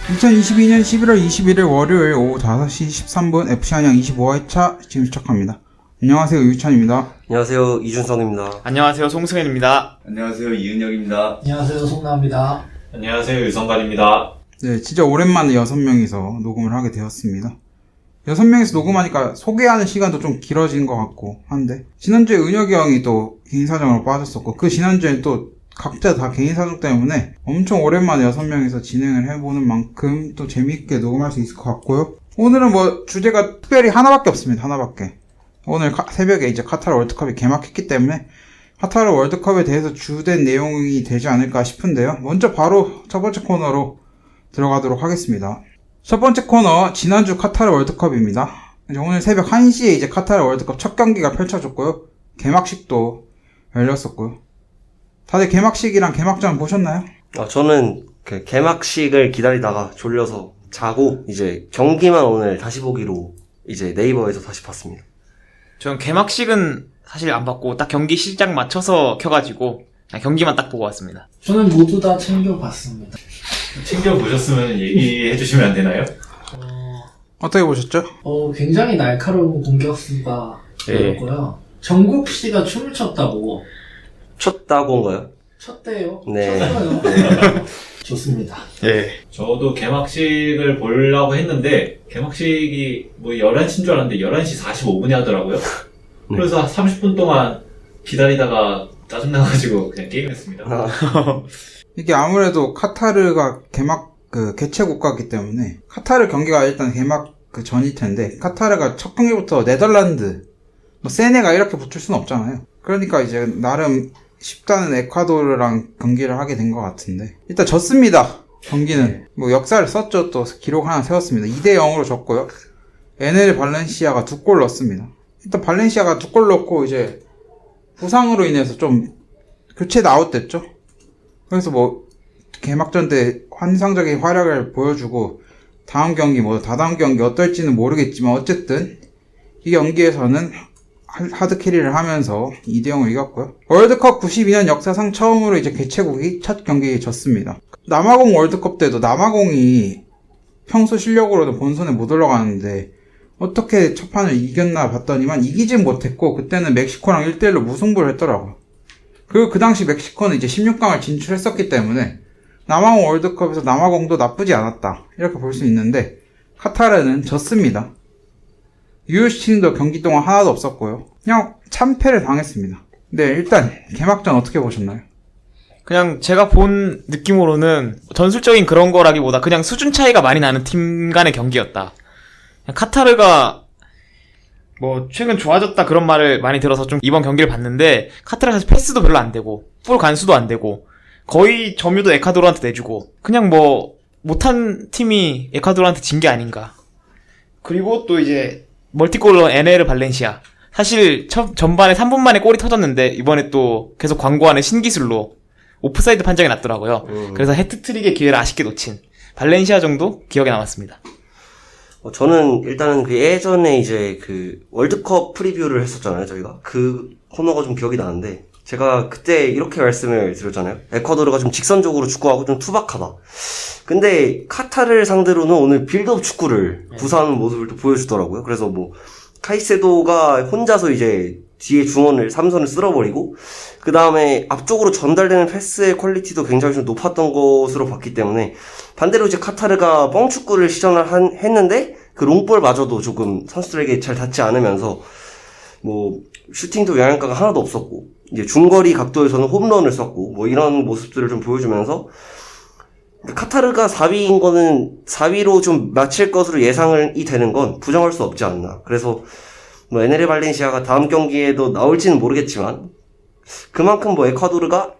2022년 11월 21일 월요일 오후 5시 13분 FC 한양 25회차 지금 시작합니다. 안녕하세요, 유찬입니다. 안녕하세요, 이준성입니다. 안녕하세요, 송승현입니다. 안녕하세요, 이은혁입니다. 안녕하세요, 송나입니다. 안녕하세요, 유성관입니다. 네, 진짜 오랜만에 6명이서 녹음을 하게 되었습니다. 6명이서 녹음하니까 소개하는 시간도 좀 길어진 것 같고 한데, 지난주에 은혁이 형이 또 개인 사정으로 빠졌었고, 그 지난주엔 또 각자 다 개인 사정 때문에 엄청 오랜만에 6명이서 진행을 해보는 만큼 또 재미있게 녹음할 수 있을 것 같고요. 오늘은 뭐 주제가 특별히 하나밖에 없습니다. 하나밖에. 오늘 새벽에 이제 카타르 월드컵이 개막했기 때문에 카타르 월드컵에 대해서 주된 내용이 되지 않을까 싶은데요. 먼저 바로 첫 번째 코너로 들어가도록 하겠습니다. 첫 번째 코너, 지난주 카타르 월드컵입니다. 오늘 새벽 1시에 이제 카타르 월드컵 첫 경기가 펼쳐졌고요. 개막식도 열렸었고요. 다들 개막식이랑 개막전 보셨나요? 저는 그 개막식을 기다리다가 졸려서 자고 이제 경기만 오늘 다시 보기로 이제 네이버에서 다시 봤습니다. 전 개막식은 사실 안 봤고 딱 경기 시작 맞춰서 켜가지고 그냥 경기만 딱 보고 왔습니다. 저는 모두 다 챙겨봤습니다. 챙겨보셨으면 얘기해 주시면 안 되나요? 어떻게 보셨죠? 굉장히 날카로운 공격수가 되었고요. 정국 씨가 춤을 췄다고. 쳤다고인가요? 쳤대요. 네. 쳤어요. 좋습니다. 예. 저도 개막식을 보려고 했는데 개막식이 뭐 11시인 줄 알았는데 11시 45분에 하더라고요. 그래서 30분 동안 기다리다가 짜증나가지고 그냥 게임했습니다. 이게 아무래도 카타르가 개최 국가이기 때문에 카타르 경기가 일단 개막 전일 텐데 카타르가 첫 경기부터 네덜란드, 세네갈 이렇게 붙을 수는 없잖아요. 그러니까 이제 나름 쉽다는 에콰도르랑 경기를 하게 된 것 같은데 일단 졌습니다. 경기는 뭐 역사를 썼죠. 또 기록 하나 세웠습니다. 2대0으로 졌고요. 에넬 발렌시아가 2골 넣었습니다. 일단 발렌시아가 2골 넣고 이제 부상으로 인해서 좀 교체 아웃됐죠. 그래서 뭐 개막전 때 환상적인 활약을 보여주고 다음 경기 다다음 경기 어떨지는 모르겠지만 어쨌든 이 경기에서는 하드캐리를 하면서 2대0을 이겼고요. 월드컵 92년 역사상 처음으로 이제 개최국이 첫 경기에 졌습니다. 남아공 월드컵 때도 남아공이 평소 실력으로는 본선에 못 올라가는데 어떻게 첫 판을 이겼나 봤더니만 이기진 못했고 그때는 멕시코랑 1대1로 무승부를 했더라고요. 그리고 그 당시 멕시코는 이제 16강을 진출했었기 때문에 남아공 월드컵에서 남아공도 나쁘지 않았다 이렇게 볼 수 있는데 카타르는 졌습니다. 유효시팅도 경기 동안 하나도 없었고요. 그냥 참패를 당했습니다. 네, 일단 개막전 어떻게 보셨나요? 그냥 제가 본 느낌으로는 전술적인 그런 거라기보다 그냥 수준 차이가 많이 나는 팀 간의 경기였다. 카타르가 뭐 최근 좋아졌다 그런 말을 많이 들어서 좀 이번 경기를 봤는데 카타르가 사실 패스도 별로 안 되고 볼 간수도 안 되고 거의 점유도 에콰도르한테 내주고 그냥 뭐 못한 팀이 에콰도르한테 진 게 아닌가. 그리고 또 이제 멀티골로 에네르 발렌시아. 사실 전반에 3분 만에 골이 터졌는데 이번에 또 계속 광고하는 신기술로 오프사이드 판정이 났더라고요. 그래서 해트트릭의 기회를 아쉽게 놓친 발렌시아 정도 기억에 남았습니다. 저는 일단은 그 예전에 이제 그 월드컵 프리뷰를 했었잖아요, 저희가. 그 코너가 좀 기억이 나는데 제가 그때 이렇게 말씀을 드렸잖아요. 에콰도르가 좀 직선적으로 축구하고 좀 투박하다. 근데 카타르를 상대로는 오늘 빌드업 축구를 구사하는 모습을 또 보여주더라고요. 그래서 뭐 카이세도가 혼자서 이제 뒤에 중원을 3선을 쓸어버리고 그 다음에 앞쪽으로 전달되는 패스의 퀄리티도 굉장히 좀 높았던 것으로 봤기 때문에 반대로 이제 카타르가 뻥축구를 시전을 했는데 그 롱볼마저도 조금 선수들에게 잘 닿지 않으면서 뭐 슈팅도 영향가가 하나도 없었고 이제 중거리 각도에서는 홈런을 썼고 뭐 이런 모습들을 좀 보여주면서 카타르가 4위인 거는 4위로 좀 맞힐 것으로 예상이 되는 건 부정할 수 없지 않나. 그래서 뭐 에네르 발렌시아가 다음 경기에도 나올지는 모르겠지만 그만큼 뭐 에콰도르가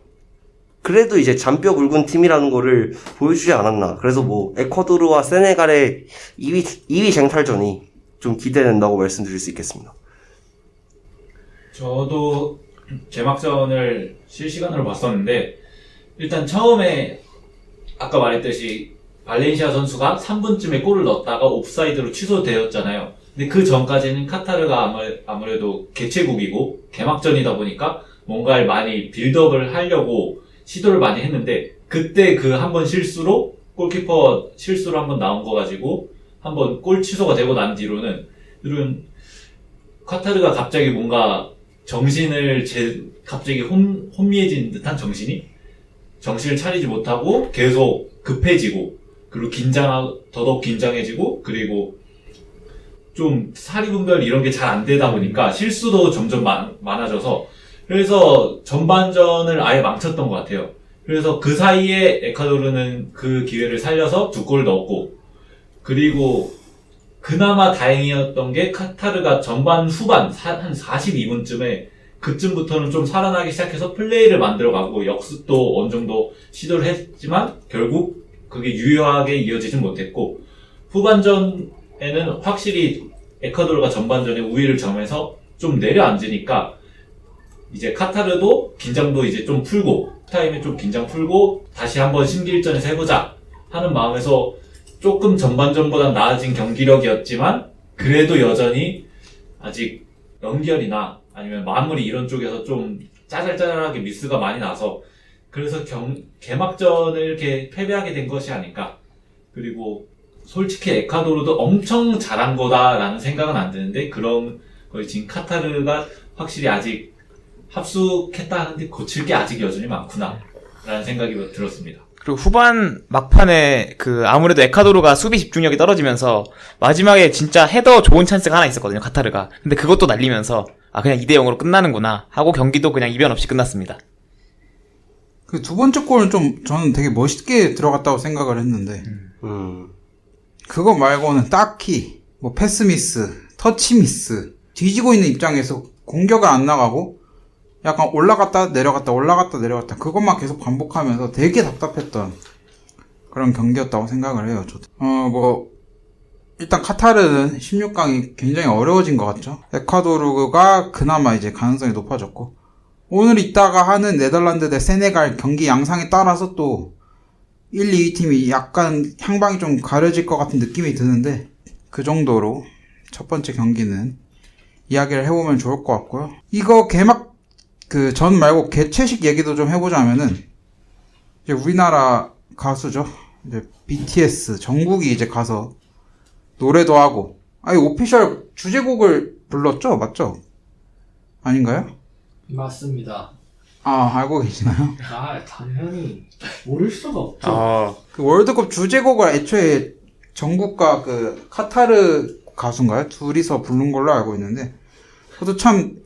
그래도 이제 잔뼈 굵은 팀이라는 거를 보여주지 않았나. 그래서 뭐 에콰도르와 세네갈의 2위 쟁탈전이 좀 기대된다고 말씀드릴 수 있겠습니다. 저도 개막전을 실시간으로 봤었는데 일단 처음에 아까 말했듯이 발렌시아 선수가 3분쯤에 골을 넣었다가 옵사이드로 취소되었잖아요. 근데 그 전까지는 카타르가 아무래도 개최국이고 개막전이다 보니까 뭔가를 많이 빌드업을 하려고 시도를 많이 했는데 그때 그 한 번 실수로 골키퍼 실수로 한번 나온 거 가지고 한번 골 취소가 되고 난 뒤로는 이런 카타르가 갑자기 뭔가 갑자기 혼미해진 듯한 정신을 차리지 못하고 계속 급해지고, 그리고 더더욱 긴장해지고, 그리고 좀 사리분별 이런 게 잘 안 되다 보니까 실수도 점점 많아져서, 그래서 전반전을 아예 망쳤던 것 같아요. 그래서 그 사이에 에콰도르는 그 기회를 살려서 2골을 넣었고, 그리고 그나마 다행이었던 게 카타르가 전반 후반 한 42분쯤에 그쯤부터는 좀 살아나기 시작해서 플레이를 만들어가고 역습도 어느 정도 시도를 했지만 결국 그게 유효하게 이어지진 못했고, 후반전에는 확실히 에콰도르가 전반전에 우위를 점해서 좀 내려앉으니까 이제 카타르도 긴장도 이제 좀 풀고, 타임에 좀 긴장 풀고 다시 한번 심기일전에서 해보자 하는 마음에서 조금 전반전보다 나아진 경기력이었지만, 그래도 여전히 아직 연결이나 아니면 마무리 이런 쪽에서 좀 짜잘짜잘하게 미스가 많이 나서, 그래서 개막전을 이렇게 패배하게 된 것이 아닐까. 그리고 솔직히 에콰도르도 엄청 잘한 거다라는 생각은 안 드는데, 그런 거의 지금 카타르가 확실히 아직 합숙했다 하는데 고칠 게 아직 여전히 많구나 라는 생각이 들었습니다. 그리고 후반 막판에 아무래도 에콰도르가 수비 집중력이 떨어지면서 마지막에 진짜 헤더 좋은 찬스가 하나 있었거든요, 카타르가. 근데 그것도 날리면서 그냥 2대0으로 끝나는구나 하고 경기도 그냥 이변 없이 끝났습니다. 그 두 번째 골은 저는 되게 멋있게 들어갔다고 생각을 했는데, 그거 말고는 딱히 뭐 패스 미스, 터치 미스, 뒤지고 있는 입장에서 공격을 안 나가고 약간 올라갔다 내려갔다 그것만 계속 반복하면서 되게 답답했던 그런 경기였다고 생각을 해요, 저도. 일단 카타르는 16강이 굉장히 어려워진 것 같죠. 에콰도르가 그나마 이제 가능성이 높아졌고, 오늘 이따가 하는 네덜란드 대 세네갈 경기 양상에 따라서 또 1, 2위 팀이 약간 향방이 좀 가려질 것 같은 느낌이 드는데, 그 정도로 첫 번째 경기는 이야기를 해보면 좋을 것 같고요. 이거 개막 전 말고 개최식 얘기도 좀 해보자면은, 이제 우리나라 가수죠. 이제 BTS 정국이 이제 가서 노래도 하고, 오피셜 주제곡을 불렀죠? 맞죠? 아닌가요? 맞습니다. 알고 계시나요? 당연히 모를 수가 없죠. 그 월드컵 주제곡을 애초에 정국과 카타르 가수인가요? 둘이서 부른 걸로 알고 있는데, 그것도 참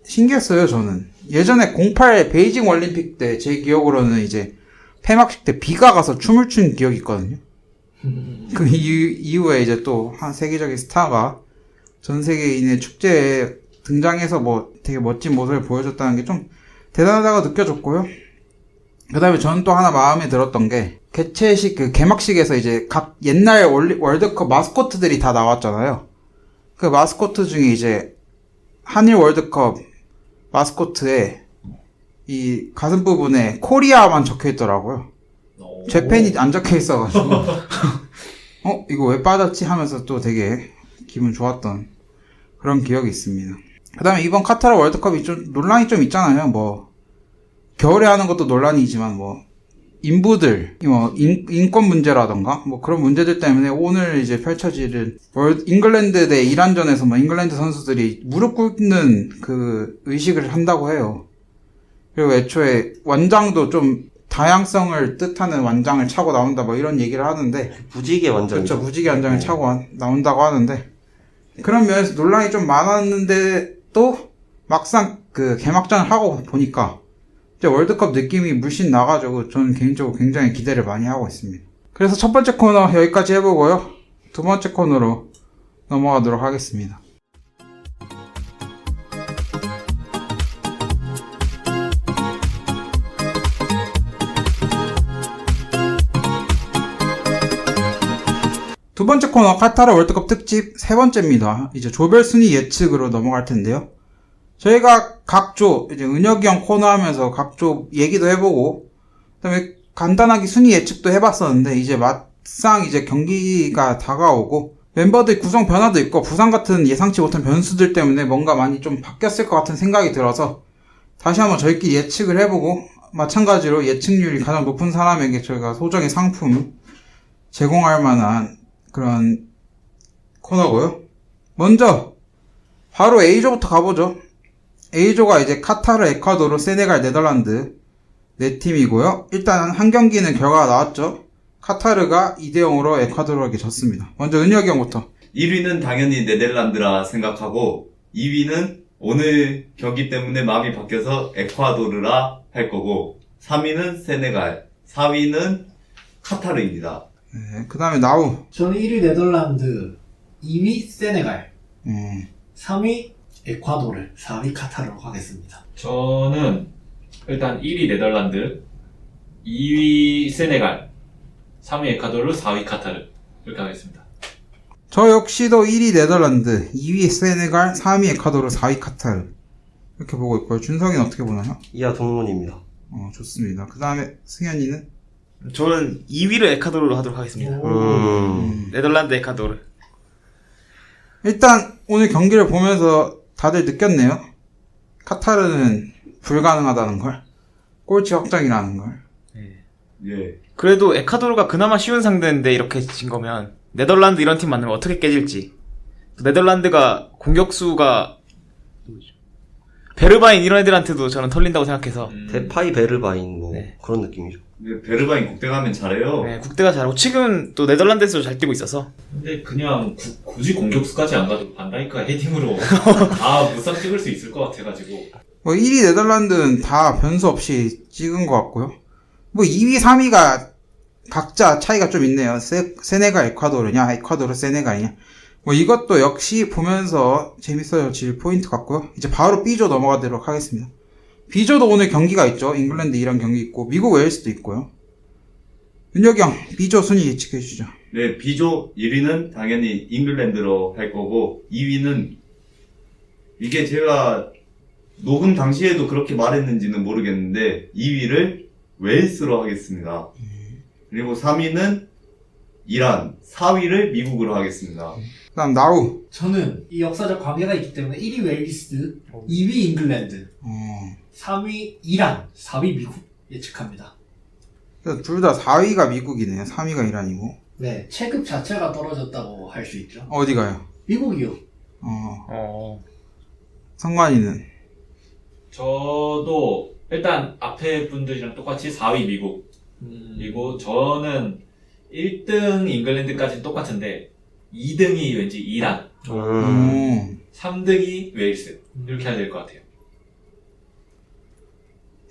신기했어요, 저는. 예전에 08 베이징 올림픽 때 제 기억으로는 이제 폐막식 때 비가 가서 춤을 춘 기억이 있거든요. 그 이후에 이제 또 한 세계적인 스타가 전 세계인의 축제에 등장해서 되게 멋진 모습을 보여줬다는 게 좀 대단하다고 느껴졌고요. 그 다음에 저는 또 하나 마음에 들었던 게, 개최식 개막식에서 이제 각 옛날 월드컵 마스코트들이 다 나왔잖아요. 그 마스코트 중에 이제 한일 월드컵 마스코트에 이 가슴 부분에 코리아만 적혀 있더라고요. 재팬이 안 적혀 있어가지고 이거 왜 빠졌지 하면서 또 되게 기분 좋았던 그런 기억이 있습니다. 그 다음에 이번 카타르 월드컵이 좀 논란이 좀 있잖아요. 겨울에 하는 것도 논란이지만 인부들, 인권 문제라던가 그런 문제들 때문에 오늘 이제 펼쳐지는 잉글랜드 대 이란전에서 잉글랜드 선수들이 무릎 꿇는 의식을 한다고 해요. 그리고 애초에 원장도 좀 다양성을 뜻하는 완장을 차고 나온다 이런 얘기를 하는데, 무지개 완장. 그렇죠, 무지개 완장을 차고 나온다고 하는데, 그런 면에서 논란이 좀 많았는데 또 막상 개막전을 하고 보니까 이제 월드컵 느낌이 물씬 나가지고 저는 개인적으로 굉장히 기대를 많이 하고 있습니다. 그래서 첫 번째 코너 여기까지 해보고요, 두 번째 코너로 넘어가도록 하겠습니다. 두 번째 코너 카타르 월드컵 특집 세 번째입니다. 이제 조별 순위 예측으로 넘어갈 텐데요. 저희가 각조, 이제 은혁이 형 코너 하면서 각조 얘기도 해보고, 그다음에 간단하게 순위 예측도 해봤었는데, 이제 막상 이제 경기가 다가오고, 멤버들 구성 변화도 있고, 부상 같은 예상치 못한 변수들 때문에 뭔가 많이 좀 바뀌었을 것 같은 생각이 들어서, 다시 한번 저희끼리 예측을 해보고, 마찬가지로 예측률이 가장 높은 사람에게 저희가 소정의 상품 제공할 만한 그런 코너고요. 먼저 바로 A조부터 가보죠. A조가 이제 카타르, 에콰도르, 세네갈, 네덜란드 네 팀이고요. 일단 한 경기는 결과가 나왔죠. 카타르가 2대0으로 에콰도르에게 졌습니다. 먼저 은혁이 형부터. 1위는 당연히 네덜란드라 생각하고 2위는 오늘 경기 때문에 마음이 바뀌어서 에콰도르라 할 거고 3위는 세네갈, 4위는 카타르입니다. 네, 그 다음에 나우. 저는 1위 네덜란드, 2위 세네갈, 3위 에콰도르, 4위 카타르로 가겠습니다. 저는 일단 1위 네덜란드, 2위 세네갈, 3위 에콰도르, 4위 카타르 이렇게 하겠습니다. 저 역시도 1위 네덜란드, 2위 세네갈, 3위 에콰도르, 4위 카타르 이렇게 보고 있고요. 준성이는 어떻게 보나요? 이하 동문입니다. 좋습니다. 그 다음에 승현이는? 저는 2위를 에콰도르로 하도록 하겠습니다. 네덜란드, 에콰도르. 일단 오늘 경기를 보면서 다들 느꼈네요. 카타르는 불가능하다는 걸, 꼴찌 확정이라는 걸. 예. 그래도 에콰도르가 그나마 쉬운 상대인데 이렇게 진 거면 네덜란드 이런 팀 만나면 어떻게 깨질지. 네덜란드가 공격수가 누구죠? 베르바인 이런 애들한테도 저는 털린다고 생각해서 데파이, 베르바인 뭐 네. 그런 느낌이죠. 근데 베르바인 국대 가면 잘해요. 네, 국대가 잘하고 지금 또 네덜란드에서 잘 뛰고 있어서 근데 그냥 굳이 공격수까지 안 가도 반다이크가 헤딩으로 다 무쌍 찍을 수 있을 것 같아가지고 1위 네덜란드는 다 변수 없이 찍은 것 같고요. 2위, 3위가 각자 차이가 좀 있네요. 세네갈, 에콰도르냐, 에콰도르, 세네갈이냐. 이것도 역시 보면서 재밌어질 포인트 같고요. 이제 바로 B조 넘어가도록 하겠습니다. B조도 오늘 경기가 있죠. 잉글랜드 이란 경기 있고, 미국 웨일스도 있고요. 윤혁이 형, B조 순위 예측해주시죠. 네, B조 1위는 당연히 잉글랜드로 할 거고 2위는 이게 제가 녹음 당시에도 그렇게 말했는지는 모르겠는데 2위를 웨일스로 하겠습니다. 그리고 3위는 이란, 4위를 미국으로 하겠습니다. 그 다음 나우. 저는 이 역사적 관계가 있기 때문에 1위 웨일스, 2위 잉글랜드, 3위 이란, 4위 미국 예측합니다. 둘 다 4위가 미국이네요. 3위가 이란이고. 네, 체급 자체가 떨어졌다고 할 수 있죠. 어디가요? 미국이요. 성관이는? 저도 일단 앞에 분들이랑 똑같이 4위 미국 그리고 저는 1등 잉글랜드까지는 똑같은데 2등이 왠지 이란 3등이 웨일스 이렇게 해야 될 것 같아요.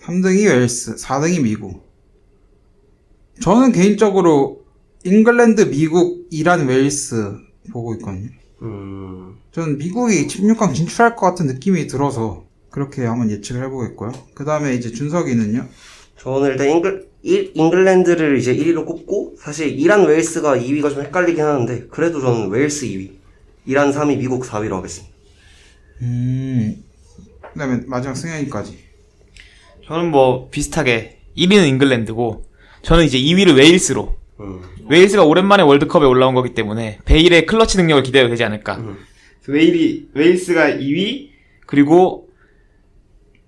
3등이 웨일스, 4등이 미국. 저는 개인적으로 잉글랜드, 미국, 이란, 웨일스 보고 있거든요. 저는 미국이 16강 진출할 것 같은 느낌이 들어서 그렇게 한번 예측을 해보겠고요. 그 다음에 이제 준석이는요? 저는 일단 잉글랜드를 이제 1위로 꼽고, 사실 이란, 웨일스가 2위가 좀 헷갈리긴 하는데, 그래도 저는 웨일스 2위, 이란 3위, 미국 4위로 하겠습니다. 그 다음에 마지막 승현이까지. 저는 뭐 비슷하게 1위는 잉글랜드고 저는 이제 2위를 웨일스로. 웨일스가 오랜만에 월드컵에 올라온 거기 때문에 베일의 클러치 능력을 기대해도 되지 않을까. 웨일스가 2위, 그리고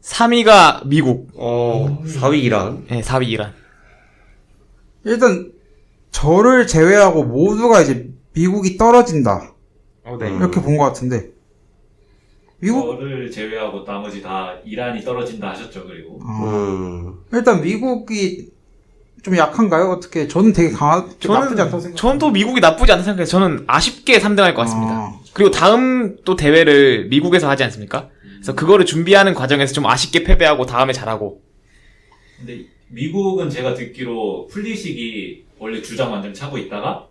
3위가 미국. 4위 이란. 네, 4위 이란. 일단 저를 제외하고 모두가 이제 미국이 떨어진다. 네. 이렇게 본 것 같은데. 미국? 저를 제외하고 나머지 다 이란이 떨어진다 하셨죠. 그리고 일단 미국이 좀 약한가요? 어떻게? 저는 되게 나쁘지 않다고 생각해요. 저는 또 미국이 나쁘지 않다 생각해요. 저는 아쉽게 3등 할 것 같습니다. 그리고 다음 또 대회를 미국에서 하지 않습니까? 그래서 그거를 준비하는 과정에서 좀 아쉽게 패배하고 다음에 잘하고. 근데 미국은 제가 듣기로 플리식이 원래 주장 완전 차고 있다가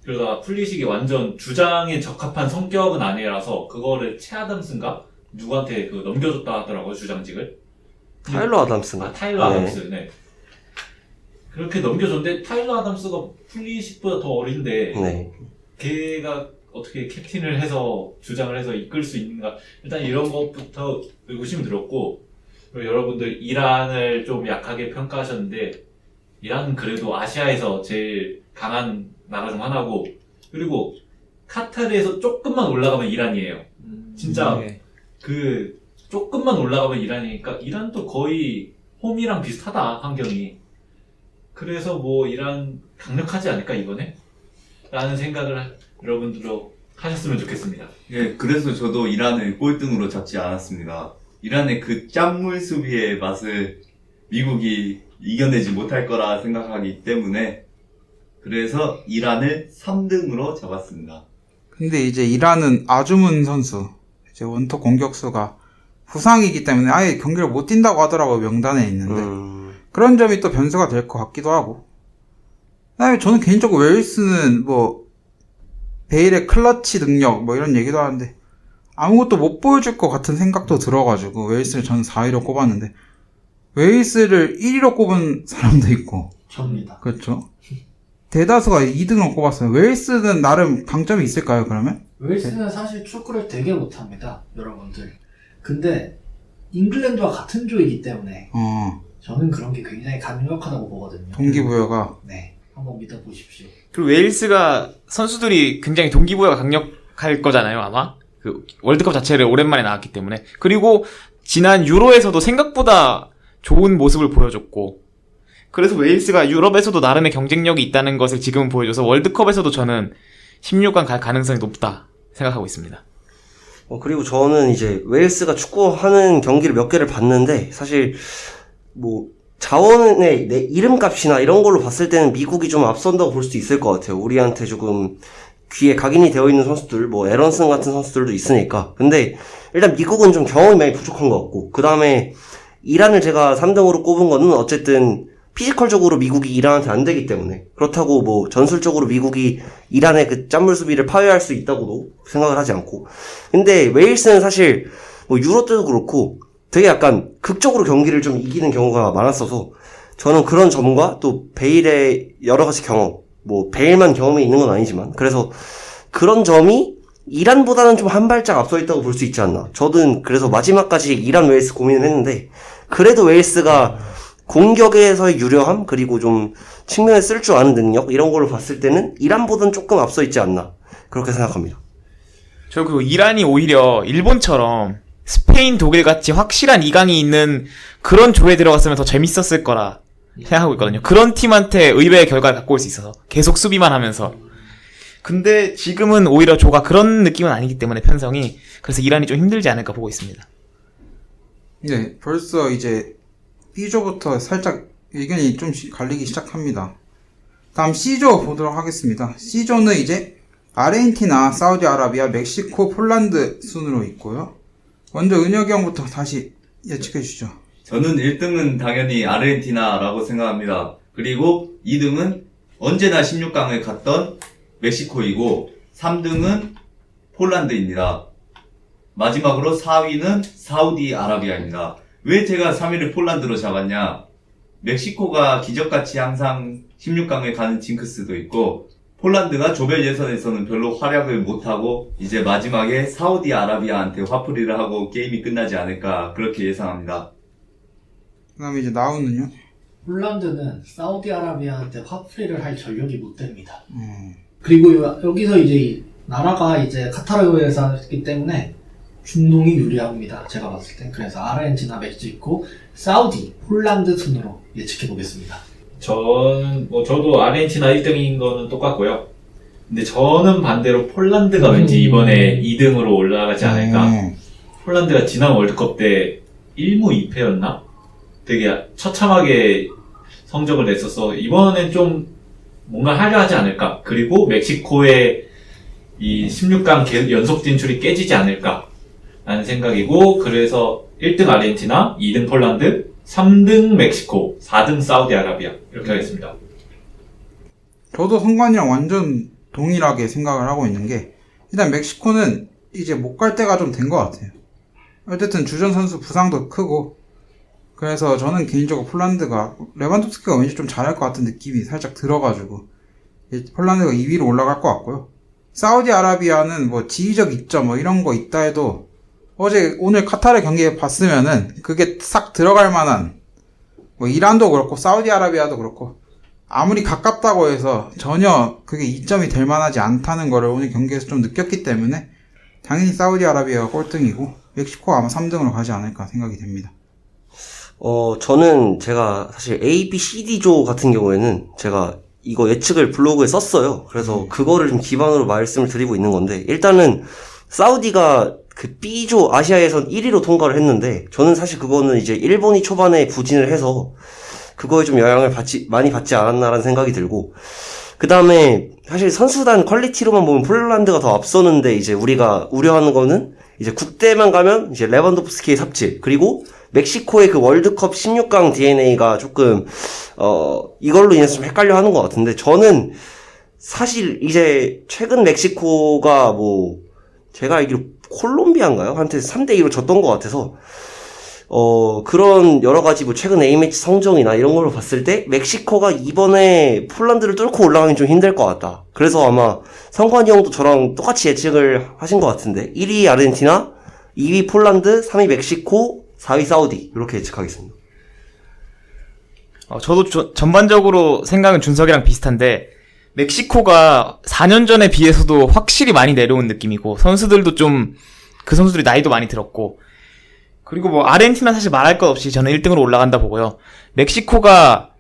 그러다가 플리식이 완전 주장에 적합한 성격은 아니라서 그거를 채 아담스인가? 누구한테 넘겨줬다 하더라고요, 주장직을. 타일러 아담스인가? 타일러 아담스, 네. 그렇게 넘겨줬는데 타일러 아담스가 플리식보다 더 어린데 네. 걔가 어떻게 캡틴을 해서 주장을 해서 이끌 수 있는가? 일단 이런 것부터 의구심이 들었고, 그리고 여러분들 이란을 좀 약하게 평가하셨는데 이란은 그래도 아시아에서 제일 강한 나라 중 하나고, 그리고 카타르에서 조금만 올라가면 이란이에요. 진짜 네. 조금만 올라가면 이란이니까 이란도 거의 홈이랑 비슷하다, 환경이. 그래서 뭐 이란 강력하지 않을까 이번에? 라는 생각을 여러분들도 하셨으면 좋겠습니다. 예, 그래서 저도 이란을 꼴등으로 잡지 않았습니다. 이란의 그 짠물 수비의 맛을 미국이 이겨내지 못할 거라 생각하기 때문에 그래서 이란을 3등으로 잡았습니다. 근데 이제 이란은 아주문 선수, 이제 원톱 공격수가 부상이기 때문에 아예 경기를 못 뛴다고 하더라고요, 명단에 있는데. 그런 점이 또 변수가 될 것 같기도 하고. 그다음에 저는 개인적으로 웨일스는 뭐 베일의 클러치 능력 뭐 이런 얘기도 하는데 아무것도 못 보여줄 것 같은 생각도 들어가지고 웨일스를 저는 4위로 꼽았는데 웨일스를 1위로 꼽은 사람도 있고. 접니다. 그렇죠. 대다수가 2등으로 꼽았어요. 웨일스는 나름 강점이 있을까요, 그러면? 웨일스는 사실 축구를 되게 못합니다, 여러분들. 근데 잉글랜드와 같은 조이기 때문에 저는 그런 게 굉장히 강력하다고 보거든요. 동기부여가. 네, 한번 믿어보십시오. 그리고 웨일스가 선수들이 굉장히 동기부여가 강력할 거잖아요, 아마. 그 월드컵 자체를 오랜만에 나왔기 때문에. 그리고 지난 유로에서도 생각보다 좋은 모습을 보여줬고. 그래서 웨일스가 유럽에서도 나름의 경쟁력이 있다는 것을 지금 보여줘서 월드컵에서도 저는 16강 갈 가능성이 높다 생각하고 있습니다. 그리고 저는 이제 웨일스가 축구하는 경기를 몇 개를 봤는데 사실 뭐 자원의 내 이름값이나 이런 걸로 봤을 때는 미국이 좀 앞선다고 볼 수도 있을 것 같아요. 우리한테 조금 귀에 각인이 되어 있는 선수들, 뭐 에런슨 같은 선수들도 있으니까. 근데 일단 미국은 좀 경험이 많이 부족한 것 같고, 그 다음에 이란을 제가 3등으로 꼽은 거는 어쨌든 피지컬적으로 미국이 이란한테 안 되기 때문에, 그렇다고 뭐 전술적으로 미국이 이란의 그 짠물 수비를 파괴할 수 있다고도 생각을 하지 않고. 근데 웨일스는 사실 뭐 유로 때도 그렇고 되게 약간 극적으로 경기를 좀 이기는 경우가 많았어서 저는 그런 점과 또 베일의 여러 가지 경험, 뭐 베일만 경험이 있는 건 아니지만 그래서 그런 점이 이란보다는 좀 한 발짝 앞서 있다고 볼 수 있지 않나. 저는 그래서 마지막까지 이란 웨일스 고민을 했는데 그래도 웨일스가 공격에서의 유려함 그리고 좀 측면에 쓸 줄 아는 능력 이런 걸로 봤을 때는 이란보다는 조금 앞서 있지 않나 그렇게 생각합니다. 저 그 이란이 오히려 일본처럼 스페인, 독일 같이 확실한 이강이 있는 그런 조에 들어갔으면 더 재밌었을 거라 생각하고 있거든요. 그런 팀한테 의외의 결과를 갖고 올 수 있어서 계속 수비만 하면서. 근데 지금은 오히려 조가 그런 느낌은 아니기 때문에 편성이 그래서 이란이 좀 힘들지 않을까 보고 있습니다. 네, 벌써 이제 B조부터 살짝 의견이 좀 갈리기 시작합니다. 다음 C조 보도록 하겠습니다. C조는 이제 아르헨티나, 사우디아라비아, 멕시코, 폴란드 순으로 있고요. 먼저 은혁이 형부터 다시 예측해 주시죠. 저는 1등은 당연히 아르헨티나라고 생각합니다. 그리고 2등은 언제나 16강을 갔던 멕시코이고 3등은 폴란드입니다. 마지막으로 4위는 사우디아라비아입니다. 왜 제가 3위를 폴란드로 잡았냐? 멕시코가 기적같이 항상 16강을 가는 징크스도 있고 폴란드가 조별 예선에서는 별로 활약을 못하고 이제 마지막에 사우디아라비아한테 화풀이를 하고 게임이 끝나지 않을까 그렇게 예상합니다. 그 다음에 이제 나우는요? 폴란드는 사우디아라비아한테 화풀이를 할 전력이 못 됩니다. 그리고 여기서 이제 나라가 이제 카타르에서 했기 때문에 중동이 유리합니다. 제가 봤을 땐. 그래서 아르헨티나, 멕시코, 사우디, 폴란드 순으로 예측해 보겠습니다. 저도 아르헨티나 1등인 거는 똑같고요. 근데 저는 반대로 폴란드가 왠지 이번에 2등으로 올라가지 않을까. 폴란드가 지난 월드컵 때 1무 2패였나? 되게 처참하게 성적을 냈어서 이번엔 좀 뭔가 하려 하지 않을까. 그리고 멕시코의 이 16강 연속 진출이 깨지지 않을까 라는 생각이고, 그래서 1등 아르헨티나, 2등 폴란드, 3등 멕시코, 4등 사우디아라비아 이렇게 하겠습니다. 저도 성관이랑 완전 동일하게 생각을 하고 있는 게 일단 멕시코는 이제 못 갈 때가 좀 된 것 같아요. 어쨌든 주전 선수 부상도 크고 그래서 저는 개인적으로 폴란드가 레반도프스키가 왠지 좀 잘할 것 같은 느낌이 살짝 들어가지고 폴란드가 2위로 올라갈 것 같고요. 사우디아라비아는 뭐 지휘적 이점 뭐 이런 거 있다 해도 오늘 카타르 경기 봤으면은 그게 싹 들어갈 만한 뭐 이란도 그렇고 사우디아라비아도 그렇고 아무리 가깝다고 해서 전혀 그게 이점이 될 만하지 않다는 거를 오늘 경기에서 좀 느꼈기 때문에 당연히 사우디아라비아가 꼴등이고 멕시코가 아마 3등으로 가지 않을까 생각이 됩니다. 저는 제가 사실 A, B, C, D조 같은 경우에는 제가 이거 예측을 블로그에 썼어요. 그래서 그거를 좀 기반으로 말씀을 드리고 있는 건데, 일단은 사우디가 그 B조 아시아에선 1위로 통과를 했는데, 저는 사실 그거는 이제 일본이 초반에 부진을 해서 그거에 좀 영향을 많이 받지 않았나라는 생각이 들고, 그 다음에 사실 선수단 퀄리티로만 보면 폴란드가 더 앞서는데, 이제 우리가 우려하는 거는 이제 국대만 가면 이제 레반도프스키의 삽질, 그리고 멕시코의 그 월드컵 16강 DNA가 조금 이걸로 인해서 좀 헷갈려 하는 것 같은데, 저는 사실 이제 최근 멕시코가 뭐 제가 알기로 콜롬비아인가요? 한테 3대2로 졌던 것 같아서 그런 여러 가지 뭐 최근 A매치 성적이나 이런 걸로 봤을 때 멕시코가 이번에 폴란드를 뚫고 올라가긴 좀 힘들 것 같다. 그래서 아마 성관이 형도 저랑 똑같이 예측을 하신 것 같은데, 1위 아르헨티나, 2위 폴란드, 3위 멕시코, 4위 사우디, 이렇게 예측하겠습니다. 저도 전반적으로 생각은 준석이랑 비슷한데, 멕시코가 4년 전에 비해서도 확실히 많이 내려온 느낌이고, 선수들도 좀, 그 선수들이 나이도 많이 들었고, 그리고 뭐 아르헨티나 사실 말할 것 없이 저는 1등으로 올라간다 보고요. 멕시코가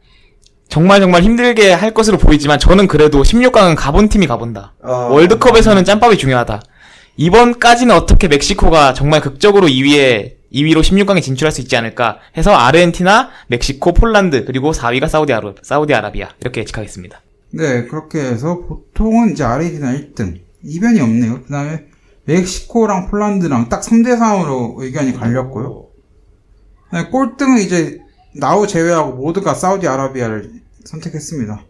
정말 힘들게 할 것으로 보이지만, 저는 그래도 16강은 가본 팀이 가본다. 월드컵에서는 짬밥이 중요하다. 이번까지는 어떻게 멕시코가 정말 극적으로 2위로 16강에 진출할 수 있지 않을까 해서 아르헨티나, 멕시코, 폴란드, 그리고 4위가 사우디아라비아, 이렇게 예측하겠습니다. 네, 그렇게 해서 보통은 이제 아르헨티나 1등. 이변이 없네요. 그 다음에 멕시코랑 폴란드랑 딱 3대3으로 의견이 갈렸고요. 네, 꼴등은 이제 나우 제외하고 모두가 사우디아라비아를 선택했습니다.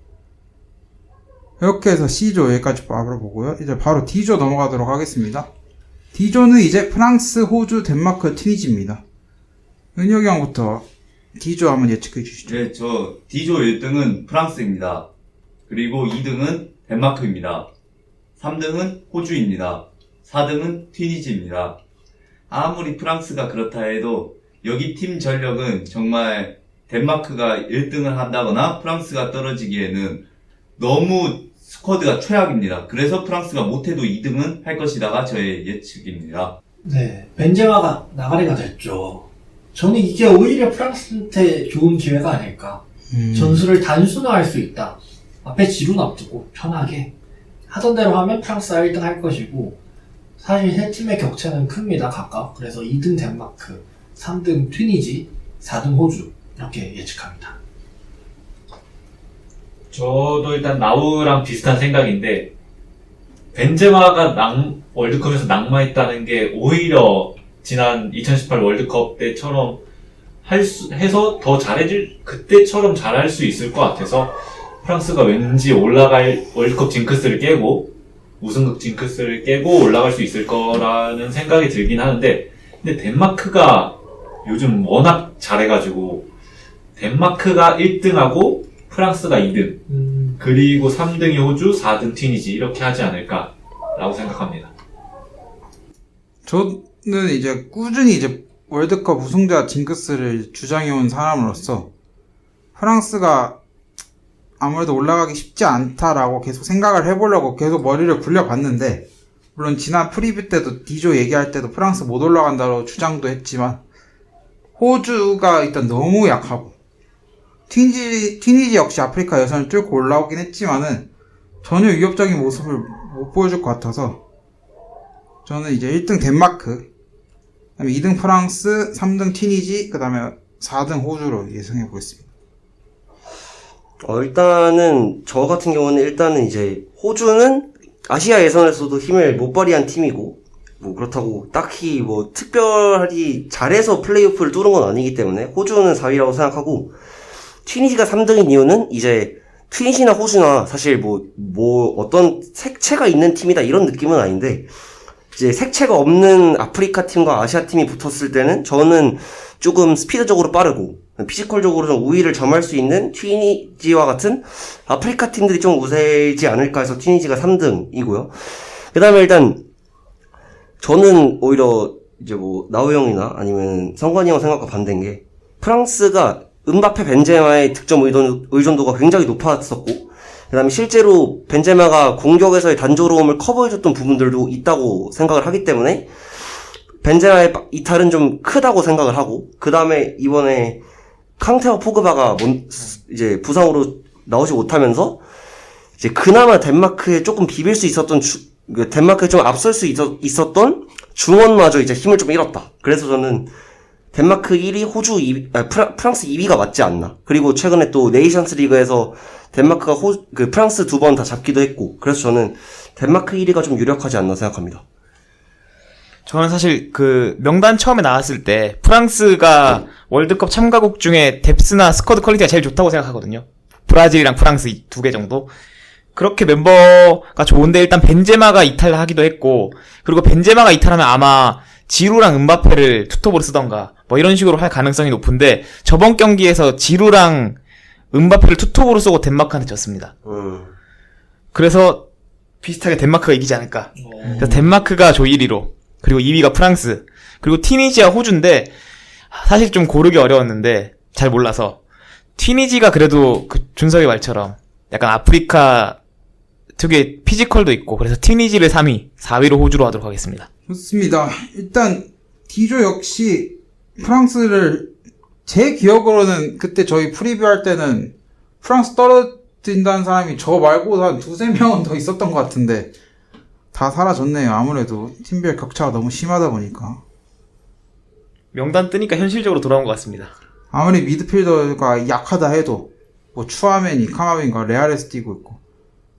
이렇게 해서 C조 여기까지 알아보고요. 이제 바로 D조 넘어가도록 하겠습니다. D조는 이제 프랑스, 호주, 덴마크, 튀니지입니다. 은혁이 형부터 D조 한번 예측해 주시죠. 네, 저 D조 1등은 프랑스입니다. 그리고 2등은 덴마크입니다. 3등은 호주입니다. 4등은 튀니지입니다. 아무리 프랑스가 그렇다 해도 여기 팀 전력은 정말 덴마크가 1등을 한다거나 프랑스가 떨어지기에는 너무 스쿼드가 최악입니다. 그래서 프랑스가 못해도 2등은 할 것이다가 저의 예측입니다. 네, 벤제마가 나가리가 됐죠. 저는 이게 오히려 프랑스한테 좋은 기회가 아닐까. 전술을 단순화할 수 있다. 앞에 지루 놔두고 편하게 하던 대로 하면 프랑스가 1등 할 것이고, 사실 세 팀의 격차는 큽니다. 각각. 그래서 2등 덴마크, 3등 튀니지, 4등 호주, 이렇게 예측합니다. 저도 일단 나우랑 비슷한 생각인데, 벤제마가 월드컵에서 낙마했다는 게 오히려 지난 2018 월드컵 때처럼 해서 더 그때처럼 잘할 수 있을 것 같아서, 프랑스가 왠지 올라갈 월드컵 징크스를 깨고 우승국 징크스를 깨고 올라갈 수 있을 거라는 생각이 들긴 하는데, 근데 덴마크가 요즘 워낙 잘해가지고 덴마크가 1등하고 프랑스가 2등, 그리고 3등이 호주, 4등 튀니지, 이렇게 하지 않을까라고 생각합니다. 저는 이제 꾸준히 이제 월드컵 우승자 징크스를 주장해온 사람으로서 프랑스가 아무래도 올라가기 쉽지 않다라고 계속 생각을 해보려고 계속 머리를 굴려봤는데, 물론 지난 프리뷰 때도 D조 얘기할 때도 프랑스 못 올라간다고 주장도 했지만, 호주가 일단 너무 약하고, 튀니지 역시 아프리카 예선을 뚫고 올라오긴 했지만은 전혀 위협적인 모습을 못 보여줄 것 같아서, 저는 이제 1등 덴마크, 그 다음에 2등 프랑스, 3등 튀니지, 그 다음에 4등 호주로 예상해 보겠습니다. 일단은 저 같은 경우는 일단은 이제 호주는 아시아 예선에서도 힘을 못 발휘한 팀이고, 뭐 그렇다고 딱히 뭐 특별히 잘해서 플레이오프를 뚫은 건 아니기 때문에 호주는 4위라고 생각하고, 튀니지가 3등인 이유는 이제 튀니지나 호주나 사실 뭐 어떤 색채가 있는 팀이다 이런 느낌은 아닌데, 이제 색채가 없는 아프리카 팀과 아시아 팀이 붙었을 때는 저는 조금 스피드적으로 빠르고 피지컬적으로 좀 우위를 점할 수 있는 튀니지와 같은 아프리카 팀들이 좀 우세지 않을까 해서 튀니지가 3등이고요. 그 다음에 일단 저는 오히려 이제 뭐 나우 형이나 아니면 성관이 형 생각과 반대인 게, 프랑스가 은바페 벤제마의 득점 의존도가 굉장히 높았었고, 그 다음에 실제로 벤제마가 공격에서의 단조로움을 커버해줬던 부분들도 있다고 생각을 하기 때문에 벤제마의 이탈은 좀 크다고 생각을 하고, 그 다음에 이번에 캉테와 포그바가 이제 부상으로 나오지 못하면서 이제 그나마 덴마크에 조금 비빌 수 있었던 덴마크에 좀 앞설 수 있었던 중원마저 이제 힘을 좀 잃었다. 그래서 저는 덴마크 1위, 호주 2위, 프랑스 2위가 맞지 않나. 그리고 최근에 또 네이션스 리그에서 덴마크가 프랑스 2번 다 잡기도 했고, 그래서 저는 덴마크 1위가 좀 유력하지 않나 생각합니다. 저는 사실 그 명단 처음에 나왔을 때 프랑스가 월드컵 참가국 중에 뎁스나 스쿼드 퀄리티가 제일 좋다고 생각하거든요. 브라질이랑 프랑스 두 개 정도. 그렇게 멤버가 좋은데 일단 벤제마가 이탈하기도 했고, 그리고 벤제마가 이탈하면 아마 지루랑 음바페를 투톱으로 쓰던가 뭐 이런 식으로 할 가능성이 높은데, 저번 경기에서 지루랑 음바페를 투톱으로 쓰고 덴마크한테 졌습니다. 그래서 비슷하게 덴마크가 이기지 않을까. 그래서 덴마크가 조 1위로, 그리고 2위가 프랑스, 그리고 튀니지와 호주인데 사실 좀 고르기 어려웠는데 잘 몰라서 튀니지가 그래도 그 준석의 말처럼 약간 아프리카 특유의 피지컬도 있고, 그래서 튀니지를 3위, 4위로 호주로 하도록 하겠습니다. 좋습니다. 일단 D조 역시 프랑스를, 제 기억으로는 그때 저희 프리뷰 할 때는 프랑스 떨어진다는 사람이 저 말고도 한 두세 명은 더 있었던 것 같은데 다 사라졌네요. 아무래도 팀별 격차가 너무 심하다 보니까. 명단 뜨니까 현실적으로 돌아온 것 같습니다. 아무리 미드필더가 약하다 해도 뭐 추아멘이 카마빈과 레알에서 뛰고 있고,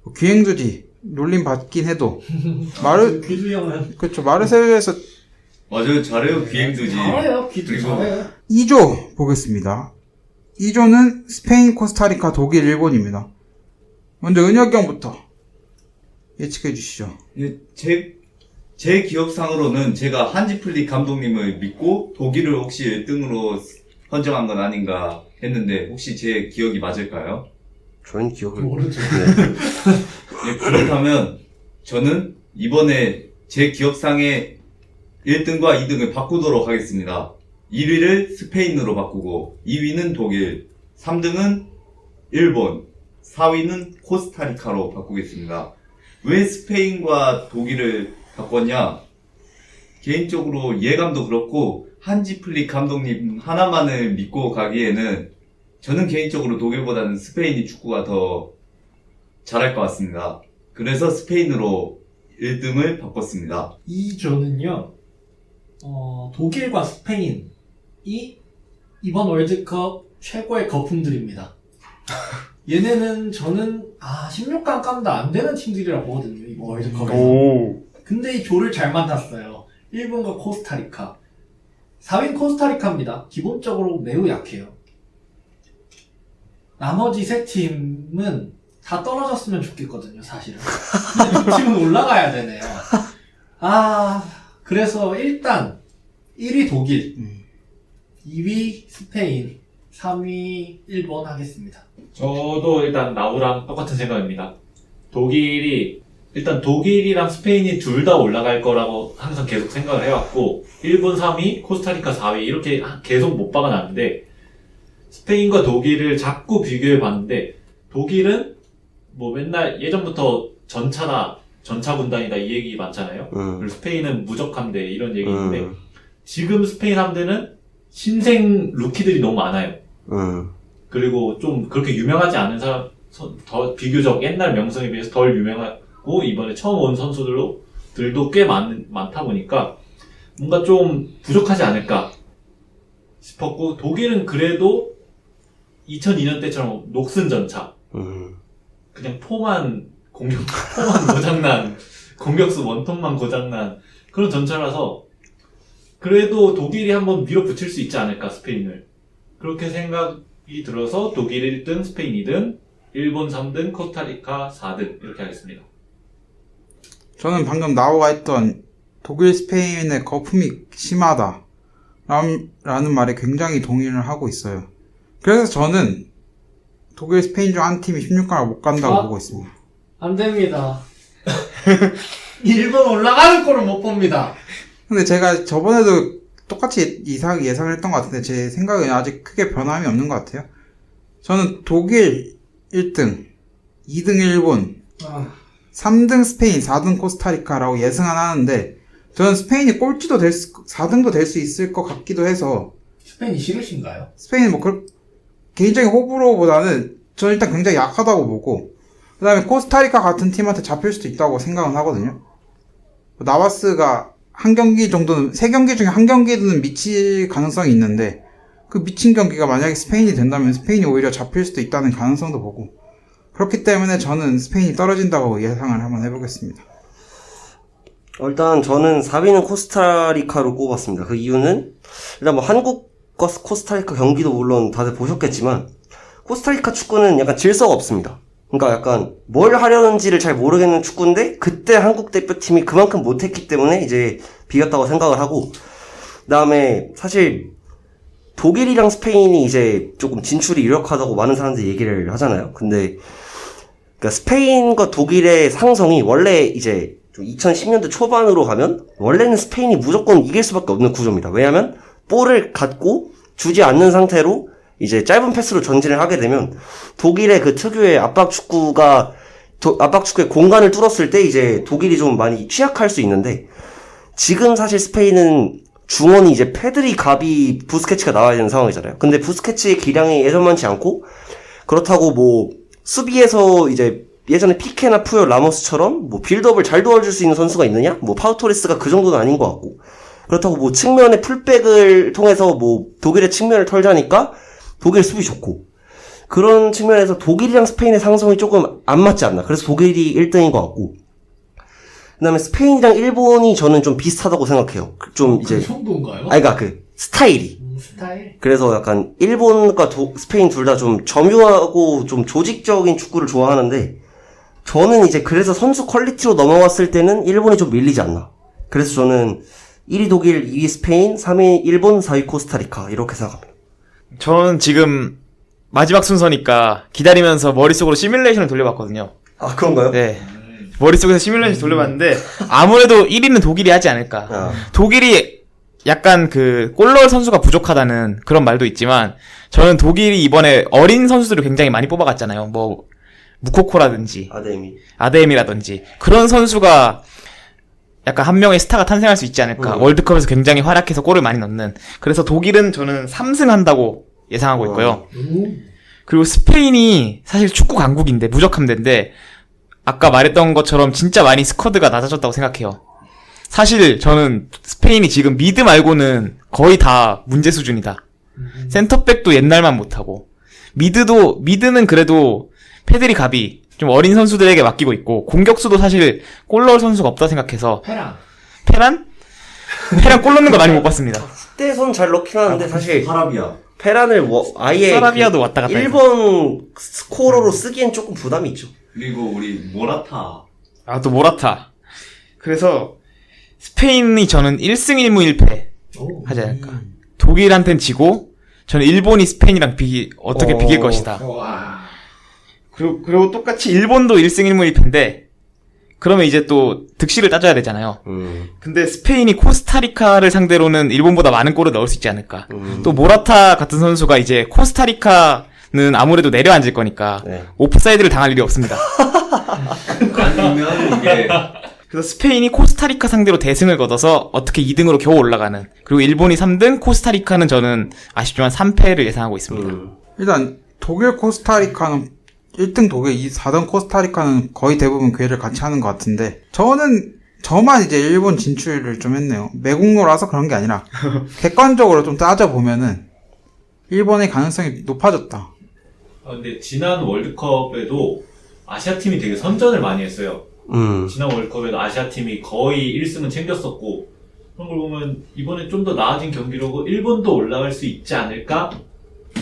뭐 기행주지 놀림 받긴 해도 귀두 형은 그렇죠, 마르세유에서 맞아요. 잘해요. 비행두지. 잘해요. 귀두 그리고 잘해요. 2조 보겠습니다. 2조는 스페인, 코스타리카, 독일, 일본입니다. 먼저 은혁이 형부터 예측해 주시죠. 예, 제 기억상으로는 제가 한지 플릭 감독님을 믿고 독일을 혹시 1등으로 선정한 건 아닌가 했는데, 혹시 제 기억이 맞을까요? 저는 기억을 모르죠. 예, 그렇다면 저는 이번에 제 기억상의 1등과 2등을 바꾸도록 하겠습니다. 1위를 스페인으로 바꾸고 2위는 독일, 3등은 일본, 4위는 코스타리카로 바꾸겠습니다. 왜 스페인과 독일을 바꿨냐? 개인적으로 예감도 그렇고 한지 플릭 감독님 하나만을 믿고 가기에는 저는 개인적으로 독일보다는 스페인이 축구가 더 잘할 것 같습니다. 그래서 스페인으로 1등을 바꿨습니다. 2조는요, 독일과 스페인이 이번 월드컵 최고의 거품들입니다. 얘네는 저는 16강 깜도 안 되는 팀들이라고 보거든요, 이번 월드컵에서. 근데 이 조를 잘 만났어요. 일본과 코스타리카. 4위는 코스타리카입니다. 기본적으로 매우 약해요. 나머지 세 팀은 다 떨어졌으면 좋겠거든요, 사실은. 근데 두 팀은 올라가야 되네요. 그래서 일단 1위 독일, 2위 스페인, 3위 일본 하겠습니다. 저도 일단 나우랑 똑같은 생각입니다. 일단 독일이랑 스페인이 둘 다 올라갈 거라고 항상 계속 생각을 해왔고, 일본 3위, 코스타리카 4위 이렇게 계속 못 박아놨는데, 스페인과 독일을 자꾸 비교해 봤는데, 독일은 뭐 맨날 예전부터 전차 군단이다 이 얘기 많잖아요. 그리고 스페인은 무적함대 이런 얘기 있는데, 지금 스페인 함대는 신생 루키들이 너무 많아요. 그리고 좀 그렇게 유명하지 않은 사람, 더 비교적 옛날 명성에 비해서 덜 유명하고 이번에 처음 온 선수들도 꽤 많다 보니까 뭔가 좀 부족하지 않을까 싶었고, 독일은 그래도 2002년 때처럼 녹슨 전차, 그냥 포만 고장난, 공격수 원톱만 고장난 그런 전차라서 그래도 독일이 한번 밀어붙일 수 있지 않을까, 스페인을. 그렇게 생각이 들어서 독일 1등, 스페인 2등, 일본 3등, 코스타리카 4등 이렇게 하겠습니다. 저는 방금 나오가 했던 독일, 스페인의 거품이 심하다 라는 말에 굉장히 동의를 하고 있어요. 그래서 저는 독일, 스페인 중 한 팀이 16강을 못 간다고 보고 있습니다. 안 됩니다. 일본 올라가는 꼴을 못 봅니다. 근데 제가 저번에도 똑같이 예상을 했던 것 같은데 제 생각은 아직 크게 변함이 없는 것 같아요. 저는 독일 1등, 2등 일본, 3등 스페인, 4등 코스타리카라고 예상은 하는데, 저는 스페인이 꼴찌도 4등도 될 수 있을 것 같기도 해서. 스페인이 싫으신가요? 스페인은 개인적인 호불호보다는 저는 일단 굉장히 약하다고 보고, 그 다음에 코스타리카 같은 팀한테 잡힐 수도 있다고 생각은 하거든요. 나바스가 한 경기 정도는, 3경기 중에 한 경기는 미칠 가능성이 있는데, 그 미친 경기가 만약에 스페인이 된다면 스페인이 오히려 잡힐 수도 있다는 가능성도 보고, 그렇기 때문에 저는 스페인이 떨어진다고 예상을 한번 해보겠습니다. 일단 저는 4위는 코스타리카로 꼽았습니다. 그 이유는 일단 뭐 한국과 코스타리카 경기도 물론 다들 보셨겠지만 코스타리카 축구는 약간 질서가 없습니다. 그러니까 약간 뭘 하려는지를 잘 모르겠는 축구인데 그때 한국 대표팀이 그만큼 못했기 때문에 이제 비겼다고 생각을 하고, 그다음에 사실 독일이랑 스페인이 이제 조금 진출이 유력하다고 많은 사람들이 얘기를 하잖아요. 근데 그러니까 스페인과 독일의 상성이 원래 이제 좀 2010년대 초반으로 가면 원래는 스페인이 무조건 이길 수밖에 없는 구조입니다. 왜냐하면 볼을 갖고 주지 않는 상태로 이제 짧은 패스로 전진을 하게 되면 독일의 그 특유의 압박 축구의 공간을 뚫었을 때 이제 독일이 좀 많이 취약할 수 있는데, 지금 사실 스페인은 중원이 이제 페드리, 가비, 부스케츠가 나와야 되는 상황이잖아요. 근데 부스케츠의 기량이 예전만치 않고, 그렇다고 뭐 수비에서 이제 예전에 피케나 푸열, 라모스처럼 뭐 빌드업을 잘 도와줄 수 있는 선수가 있느냐? 뭐 파우토레스가 그 정도는 아닌 것 같고, 그렇다고 뭐 측면에 풀백을 통해서 뭐 독일의 측면을 털자니까 독일 수비 좋고, 그런 측면에서 독일이랑 스페인의 상성이 조금 안 맞지 않나. 그래서 독일이 1등인 것 같고, 그 다음에 스페인이랑 일본이 저는 좀 비슷하다고 생각해요. 좀 이제, 그 정도인가요? 그러니까 그 스타일이. 스타일? 그래서 약간 일본과 스페인 둘 다 좀 점유하고 좀 조직적인 축구를 좋아하는데, 저는 이제 그래서 선수 퀄리티로 넘어왔을 때는 일본이 좀 밀리지 않나. 그래서 저는 1위 독일, 2위 스페인, 3위 일본, 4위 코스타리카 이렇게 생각합니다. 저는 지금 마지막 순서니까 기다리면서 머릿속으로 시뮬레이션을 돌려봤거든요. 아, 그런가요? 네. 머릿속에서 시뮬레이션 돌려봤는데 아무래도 1위는 독일이 하지 않을까. 아. 독일이 약간 그 골넣을 선수가 부족하다는 그런 말도 있지만, 저는 독일이 이번에 어린 선수들을 굉장히 많이 뽑아갔잖아요. 뭐 무코코라든지 아데미라든지 그런 선수가 약간 한 명의 스타가 탄생할 수 있지 않을까. 월드컵에서 굉장히 활약해서 골을 많이 넣는. 그래서 독일은 저는 3승 한다고 예상하고 있고요. 그리고 스페인이 사실 축구 강국인데, 무적함대인데 아까 말했던 것처럼 진짜 많이 스쿼드가 낮아졌다고 생각해요. 사실 저는 스페인이 지금 미드 말고는 거의 다 문제 수준이다. 센터백도 옛날만 못하고, 미드는 그래도 페드리, 가비 좀 어린 선수들에게 맡기고 있고, 공격수도 사실 골 넣을 선수가 없다 생각해서. 페란 골 넣는 거 많이 못 봤습니다. 그때선 잘 넣긴 하는데 사실 사라비아. 페란을 아예 사라비아도 왔다 갔다 해서. 1번 스코어로 쓰기엔 조금 부담이 있죠. 그리고 우리 모라타. 또 모라타. 그래서 스페인이 저는 1승 1무 1패 하지 않을까. 독일한텐 지고 저는 일본이 스페인이랑 어떻게 비길 것이다. 그리고 똑같이 일본도 1승 1무 1패인데, 그러면 이제 또 득실을 따져야 되잖아요. 근데 스페인이 코스타리카를 상대로는 일본보다 많은 골을 넣을 수 있지 않을까. 또 모라타 같은 선수가 이제 코스타리카는 아무래도 내려앉을 거니까 네. 오프사이드를 당할 일이 없습니다. 아니면 이게 그래서 스페인이 코스타리카 상대로 대승을 거둬서 어떻게 2등으로 겨우 올라가는, 그리고 일본이 3등, 코스타리카는 저는 아쉽지만 3패를 예상하고 있습니다. 일단 독일 코스타리카는 1등 독일, 4등 코스타리카는 거의 대부분 기회를 같이 하는 것 같은데, 저만 이제 일본 진출을 좀 했네요. 매국노라서 그런 게 아니라 객관적으로 좀 따져보면은 일본의 가능성이 높아졌다. 근데 지난 월드컵에도 아시아팀이 되게 선전을 많이 했어요. 지난 월드컵에도 아시아팀이 거의 1승은 챙겼었고, 그런 걸 보면 이번에 좀 더 나아진 경기력으로 일본도 올라갈 수 있지 않을까?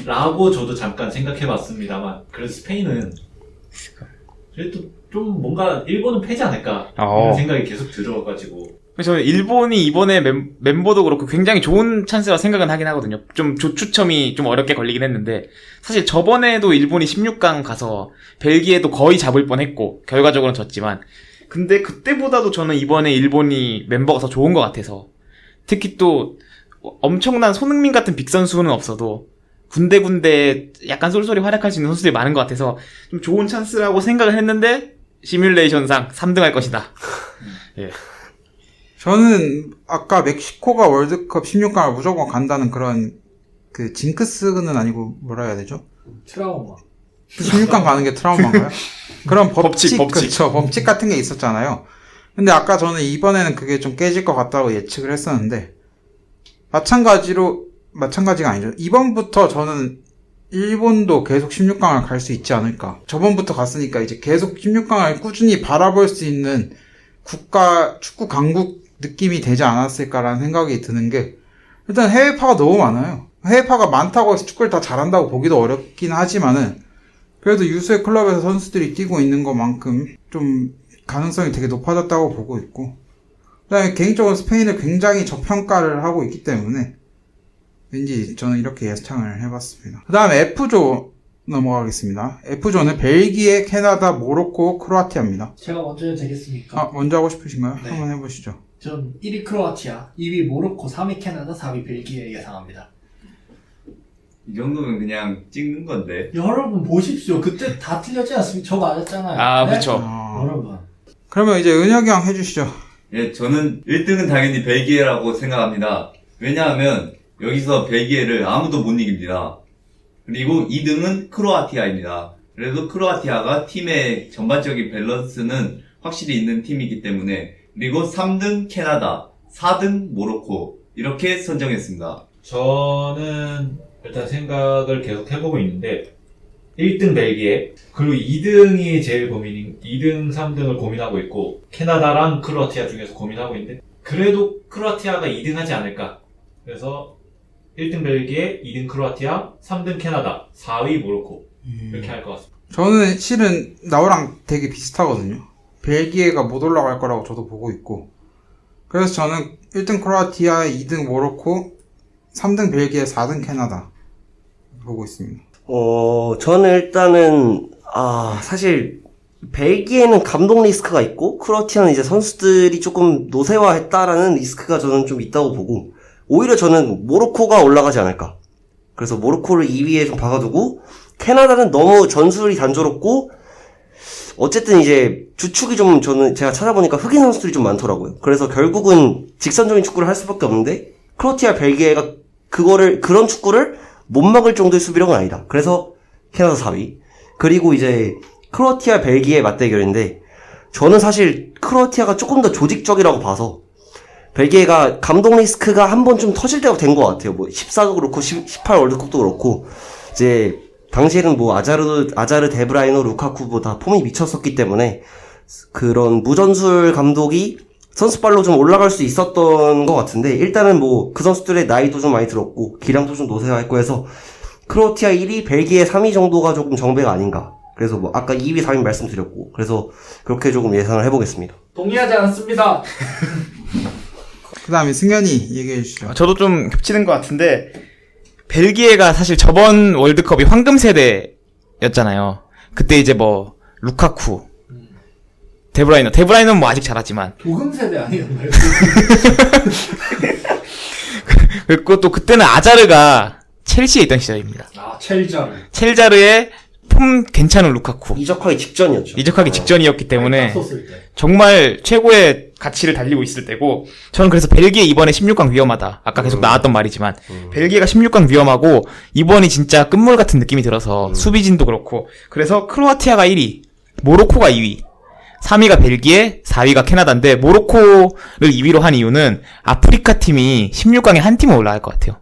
라고 저도 잠깐 생각해봤습니다만, 그래도 스페인은 그래도 좀 뭔가 일본은 패지 않을까 이런 생각이 계속 들어가지고. 저는 일본이 이번에 멤버도 그렇고 굉장히 좋은 찬스라 생각은 하긴 하거든요. 좀 조추첨이 좀 어렵게 걸리긴 했는데, 사실 저번에도 일본이 16강 가서 벨기에도 거의 잡을 뻔했고 결과적으로는 졌지만, 근데 그때보다도 저는 이번에 일본이 멤버가 더 좋은 것 같아서, 특히 또 엄청난 손흥민 같은 빅 선수는 없어도 군데군데 약간 쏠쏠이 활약할 수 있는 선수들이 많은 것 같아서 좀 좋은 찬스라고 생각을 했는데, 시뮬레이션상 3등 할 것이다. 예. 저는 아까 멕시코가 월드컵 16강을 무조건 간다는 그런 그 징크스는 아니고 뭐라 해야 되죠? 16강 가는 게 트라우마인가요? 그런 법칙. 그쵸, 법칙 같은 게 있었잖아요. 근데 아까 저는 이번에는 그게 좀 깨질 것 같다고 예측을 했었는데, 마찬가지가 아니죠. 이번부터 저는 일본도 계속 16강을 갈 수 있지 않을까. 저번부터 갔으니까 이제 계속 16강을 꾸준히 바라볼 수 있는 국가 축구 강국 느낌이 되지 않았을까라는 생각이 드는 게, 일단 해외파가 너무 많아요. 해외파가 많다고 해서 축구를 다 잘한다고 보기도 어렵긴 하지만은, 그래도 유수의 클럽에서 선수들이 뛰고 있는 것만큼 좀 가능성이 되게 높아졌다고 보고 있고, 그다음에 개인적으로 스페인을 굉장히 저평가를 하고 있기 때문에 왠지 저는 이렇게 예상을 해봤습니다. 그 다음에 F조 넘어가겠습니다. F조는 벨기에, 캐나다, 모로코, 크로아티아입니다. 제가 먼저 해도 되겠습니까? 먼저 하고 싶으신가요? 네. 한번 해보시죠. 전 1위 크로아티아, 2위 모로코, 3위 캐나다, 4위 벨기에 예상합니다. 이 정도면 그냥 찍는 건데. 여러분 보십시오. 그때 다 틀렸지 않습니까? 저 맞았잖아요. 아, 네? 그쵸. 여러분. 그러면 이제 은혁이 형 해주시죠. 예, 저는 1등은 당연히 벨기에라고 생각합니다. 왜냐하면 여기서 벨기에를 아무도 못 이깁니다. 그리고 2등은 크로아티아입니다. 그래도 크로아티아가 팀의 전반적인 밸런스는 확실히 있는 팀이기 때문에, 그리고 3등 캐나다, 4등 모로코 이렇게 선정했습니다. 저는 일단 생각을 계속 해보고 있는데 1등 벨기에 그리고 2등이 제일 2등, 3등을 고민하고 있고 캐나다랑 크로아티아 중에서 고민하고 있는데 그래도 크로아티아가 2등 하지 않을까. 그래서 1등 벨기에, 2등 크로아티아, 3등 캐나다, 4위 모로코 이렇게 할 것 같습니다. 저는 실은 나오랑 되게 비슷하거든요. 벨기에가 못 올라갈 거라고 저도 보고 있고, 그래서 저는 1등 크로아티아, 2등 모로코, 3등 벨기에, 4등 캐나다 보고 있습니다. 저는 일단은, 사실, 벨기에는 감독 리스크가 있고, 크로아티아는 이제 선수들이 조금 노쇠화했다라는 리스크가 저는 좀 있다고 보고, 오히려 저는 모로코가 올라가지 않을까. 그래서 모로코를 2위에 좀 박아두고, 캐나다는 너무 전술이 단조롭고, 어쨌든 이제 주축이 좀 저는 제가 찾아보니까 흑인 선수들이 좀 많더라고요. 그래서 결국은 직선적인 축구를 할 수밖에 없는데, 크로아티아, 벨기에가 그런 축구를 못 막을 정도의 수비력은 아니다. 그래서 캐나다 4위. 그리고 이제 크로아티아, 벨기에 맞대결인데 저는 사실 크로아티아가 조금 더 조직적이라고 봐서 벨기에가 감독 리스크가 한번 좀 터질 때가 된 것 같아요. 뭐 14도 그렇고 18 월드컵도 그렇고 이제 당시에는 뭐 아자르, 데브라이너, 루카쿠 뭐 다 폼이 미쳤었기 때문에 그런 무전술 감독이 선수발로 좀 올라갈 수 있었던 것 같은데 일단은 뭐 그 선수들의 나이도 좀 많이 들었고 기량도 좀 노쇠화했고 해서 크로아티아 1위, 벨기에 3위 정도가 조금 정배가 아닌가. 그래서 뭐 아까 2위, 3위 말씀드렸고 그래서 그렇게 조금 예상을 해보겠습니다. 동의하지 않습니다. 그 다음에 승현이 얘기해 주시죠. 저도 좀 겹치는 것 같은데 벨기에가 사실 저번 월드컵이 황금 세대였잖아요. 그때 이제 뭐 루카쿠, 데브라이너는 뭐 아직 잘하지만 도금 세대 아니었나요? 그리고 또 그때는 아자르가 첼시에 있던 시절입니다. 첼자르. 첼자르의 폼 괜찮은 루카쿠. 이적하기 직전이었죠. 이적하기 직전이었기 때문에 썼을 때. 정말 최고의 가치를 달리고 있을 때고 저는 그래서 벨기에 이번에 16강 위험하다. 아까 계속 나왔던 말이지만 벨기에가 16강 위험하고 이번이 진짜 끝물 같은 느낌이 들어서 수비진도 그렇고 그래서 크로아티아가 1위, 모로코가 2위, 3위가 벨기에, 4위가 캐나다인데 모로코를 2위로 한 이유는 아프리카 팀이 16강에 한 팀은 올라갈 것 같아요.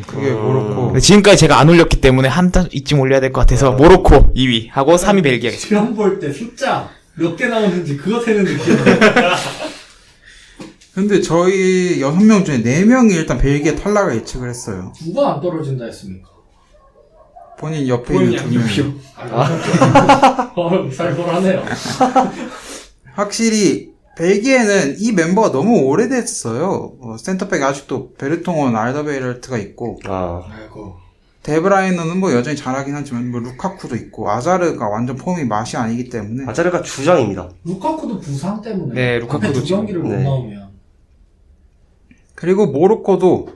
그게 모로코. 지금까지 제가 안 올렸기 때문에 한 이쯤 올려야 될 것 같아서 모로코 2위 하고 3위 벨기에. 시험 볼 때 숫자 몇 개 나오는지 그거 세는 느낌. 근데 저희 6명 중에 4명이 일단 벨기에 탈락을 예측을 했어요. 누가 안 떨어진다 했습니까? 본인 옆에 있는 2명. 살벌하네요. 확실히 벨기에는 이 멤버가 너무 오래됐어요. 센터백에 아직도 베르통원, 알더베이럴트가 있고 아이고. 데브라이너는 뭐 여전히 잘하긴 하지만 뭐 루카쿠도 있고 아자르가 완전 폼이 맛이 아니기 때문에 아자르가 주장입니다. 루카쿠도 부상 때문에. 네, 루카쿠도 앞에 두 경기를 못 네. 나오면. 그리고 모로코도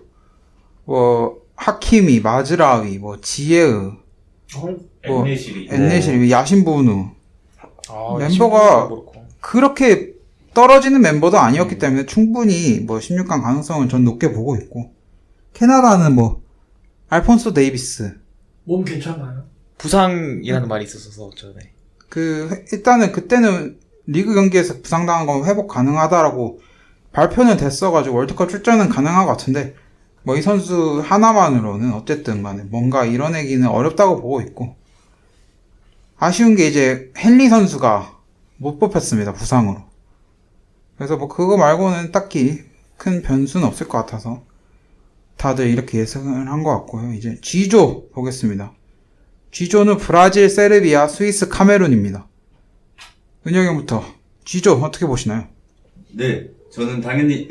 뭐 하키미, 마즈라위, 뭐 지에으, 뭐 엔네시리. 엔네시리, 야신부누 아, 멤버가 모로코. 그렇게 떨어지는 멤버도 아니었기 때문에 충분히 뭐 16강 가능성은 전 높게 보고 있고 캐나다는 뭐 알폰소 데이비스 몸 괜찮나요? 부상이라는 말이 있었어서 전에. 일단은 그때는 리그 경기에서 부상당한 건 회복 가능하다라고 발표는 됐어가지고 월드컵 출전은 가능한 것 같은데, 뭐 이 선수 하나만으로는 어쨌든 간에 뭔가 이뤄내기는 어렵다고 보고 있고, 아쉬운 게 이제 헨리 선수가 못 뽑혔습니다, 부상으로. 그래서 뭐 그거 말고는 딱히 큰 변수는 없을 것 같아서 다들 이렇게 예상을 한 것 같고요. 이제 G조 보겠습니다. G조는 브라질, 세르비아, 스위스, 카메룬입니다. 은혁이 형부터 G조 어떻게 보시나요? 네, 저는 당연히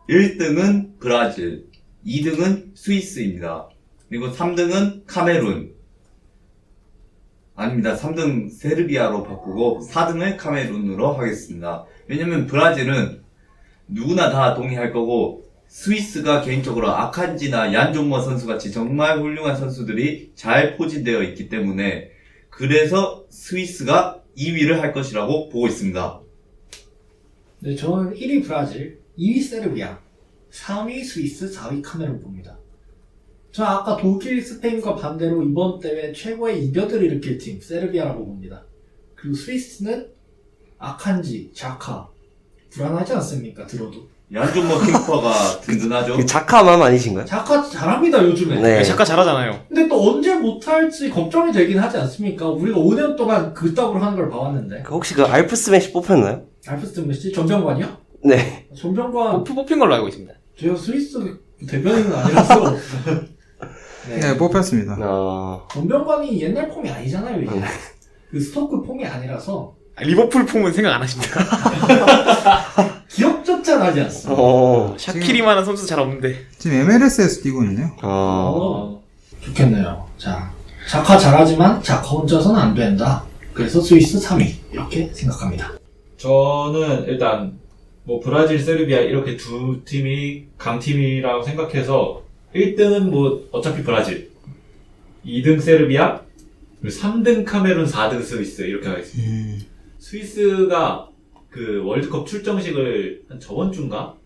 1등은 브라질, 2등은 스위스입니다. 그리고 3등은 카메룬. 아닙니다. 3등 세르비아로 바꾸고 4등을 카메룬으로 하겠습니다. 왜냐면 브라질은 누구나 다 동의할 거고, 스위스가 개인적으로 아칸지나 얀종머 선수같이 정말 훌륭한 선수들이 잘 포진되어 있기 때문에, 그래서 스위스가 2위를 할 것이라고 보고 있습니다. 네, 저는 1위 브라질, 2위 세르비아, 3위 스위스, 4위 카메룬 봅니다. 저 아까 독일, 스페인과 반대로 이번 대회 최고의 이변을 일으킬 팀 세르비아라고 봅니다. 그리고 스위스는 아칸지, 자카 불안하지 않습니까? 들어도 얀종머 키퍼가 든든하죠. 그 자카맘 아니신가요? 자카 잘합니다 요즘에. 네. 잠깐 잘하잖아요. 근데 또 언제 못할지 걱정이 되긴 하지 않습니까? 우리가 5년 동안 그따구로 하는 걸 봐왔는데. 혹시 그 알프 스매시 뽑혔나요? 알프스 메시 전병관이요? 네. 전병관 뽑힌 걸로 알고 있습니다. 제가 스위스 대변인은 아니라서. 네, 뽑혔습니다. 전병관이 옛날 폼이 아니잖아요 이제. 그 스토크 폼이 아니라서 리버풀 폼은 생각 안 하십니까? 기억조차 나지 않습니다. 샤키리만한 선수 잘 없는데. 지금 MLS에서 뛰고 있네요. 좋겠네요. 자, 자카 잘하지만 자카 혼자서는 안 된다. 그래서 스위스 3위 이렇게 생각합니다. 저는 일단 뭐 브라질, 세르비아 이렇게 두 팀이 강팀이라고 생각해서 1등은 뭐 어차피 브라질, 2등 세르비아, 그리고 3등 카메룬, 4등 스위스 이렇게 하겠습니다. 스위스가 그 월드컵 출정식을 한 저번 주인가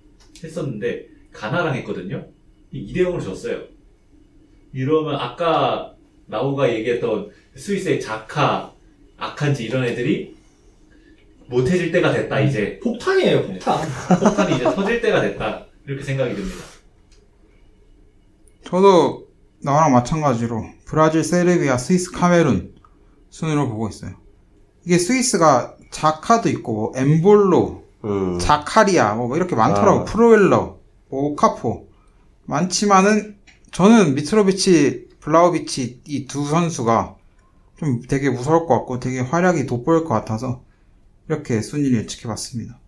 했었는데 가나랑 했거든요. 2대0으로 졌어요. 이러면 아까 나우가 얘기했던 스위스의 자카, 아칸지 이런 애들이 못해질 때가 됐다 이제. 폭탄이에요 폭탄. 폭탄이 이제 터질 때가 됐다 이렇게 생각이 듭니다. 저도 나랑 마찬가지로 브라질, 세르비아, 스위스, 카메룬 순으로 보고 있어요. 이게 스위스가 자카도 있고 뭐 엠볼로, 자카리아 뭐 이렇게 많더라고. 프로웰러, 뭐 오카포 많지만은 저는 미트로비치, 블라우비치 이 두 선수가 좀 되게 무서울 것 같고 되게 활약이 돋보일 것 같아서 이렇게 순위를 예측해봤습니다.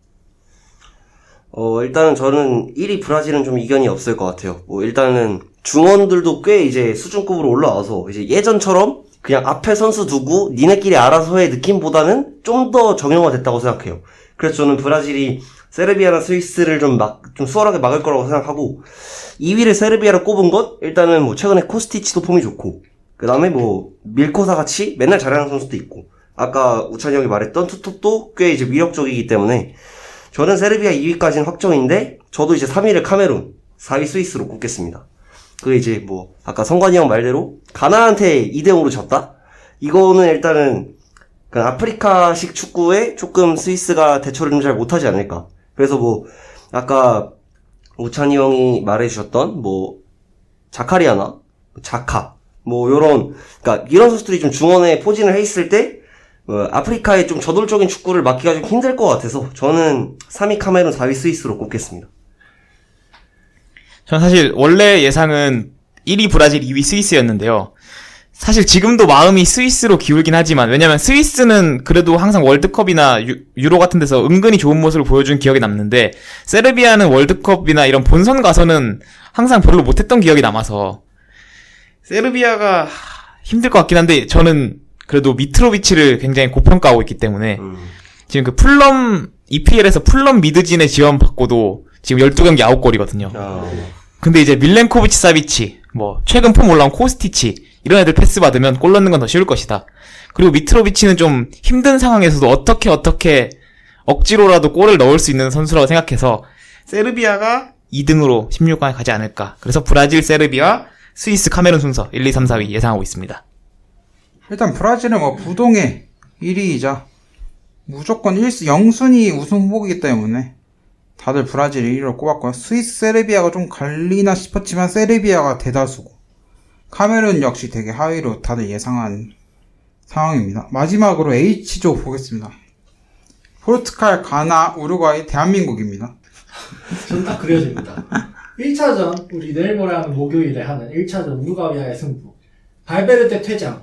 일단은 저는 1위 브라질은 좀 이견이 없을 것 같아요. 뭐 일단은 중원들도 꽤 이제 수준급으로 올라와서 이제 예전처럼 그냥 앞에 선수 두고 니네끼리 알아서 해 느낌보다는 좀 더 정형화됐다고 생각해요. 그래서 저는 브라질이 세르비아나 스위스를 좀 수월하게 막을 거라고 생각하고, 2위를 세르비아를 꼽은 것 일단은 뭐 최근에 코스티치도 폼이 좋고, 그 다음에 뭐 밀코사 같이 맨날 잘하는 선수도 있고, 아까 우찬이 형이 말했던 투톱도 꽤 이제 위력적이기 때문에 저는 세르비아 2위까지는 확정인데, 저도 이제 3위를 카메룬, 4위 스위스로 꼽겠습니다. 그 이제 뭐 아까 성관이 형 말대로 가나한테 2대0으로 졌다? 이거는 일단은 그 아프리카식 축구에 조금 스위스가 대처를 좀 잘 못하지 않을까. 그래서 뭐 아까 우찬이 형이 말해주셨던 뭐 자카리아나 자카 뭐 요런, 그러니까 이런 선수들이 좀 중원에 포진을 해 있을 때 아프리카의 좀 저돌적인 축구를 막기가 좀 힘들 것 같아서 저는 3위 카메룬, 4위 스위스로 꼽겠습니다. 전 사실 원래 예상은 1위 브라질, 2위 스위스였는데요. 사실 지금도 마음이 스위스로 기울긴 하지만, 왜냐면 스위스는 그래도 항상 월드컵이나 유로 같은 데서 은근히 좋은 모습을 보여준 기억이 남는데, 세르비아는 월드컵이나 이런 본선 가서는 항상 별로 못했던 기억이 남아서 세르비아가 힘들 것 같긴 한데, 저는 그래도 미트로비치를 굉장히 고평가하고 있기 때문에 지금 그 풀럼 EPL에서 풀럼 미드진에 지원받고도 지금 12경기 9골이거든요. 근데 이제 밀렌코비치, 사비치, 뭐 최근 폼 올라온 코스티치 이런 애들 패스 받으면 골 넣는 건 더 쉬울 것이다. 그리고 미트로비치는 좀 힘든 상황에서도 어떻게 억지로라도 골을 넣을 수 있는 선수라고 생각해서 세르비아가 2등으로 16강에 가지 않을까. 그래서 브라질, 세르비아, 스위스, 카메룬 순서 1, 2, 3, 4위 예상하고 있습니다. 일단 브라질은 뭐 부동의 1위이자 무조건 0순위 우승 후보이기 때문에 다들 브라질 1위로 꼽았고요. 스위스, 세르비아가 좀 갈리나 싶었지만 세르비아가 대다수고 카메룬 역시 되게 하위로 다들 예상한 상황입니다. 마지막으로 H조 보겠습니다. 포르투갈, 가나, 우루과이, 대한민국입니다. 전 딱 그려집니다. 1차전, 우리 내일 모레 하는 목요일에 하는 1차전 우루과이와의 승부. 발베르데 퇴장.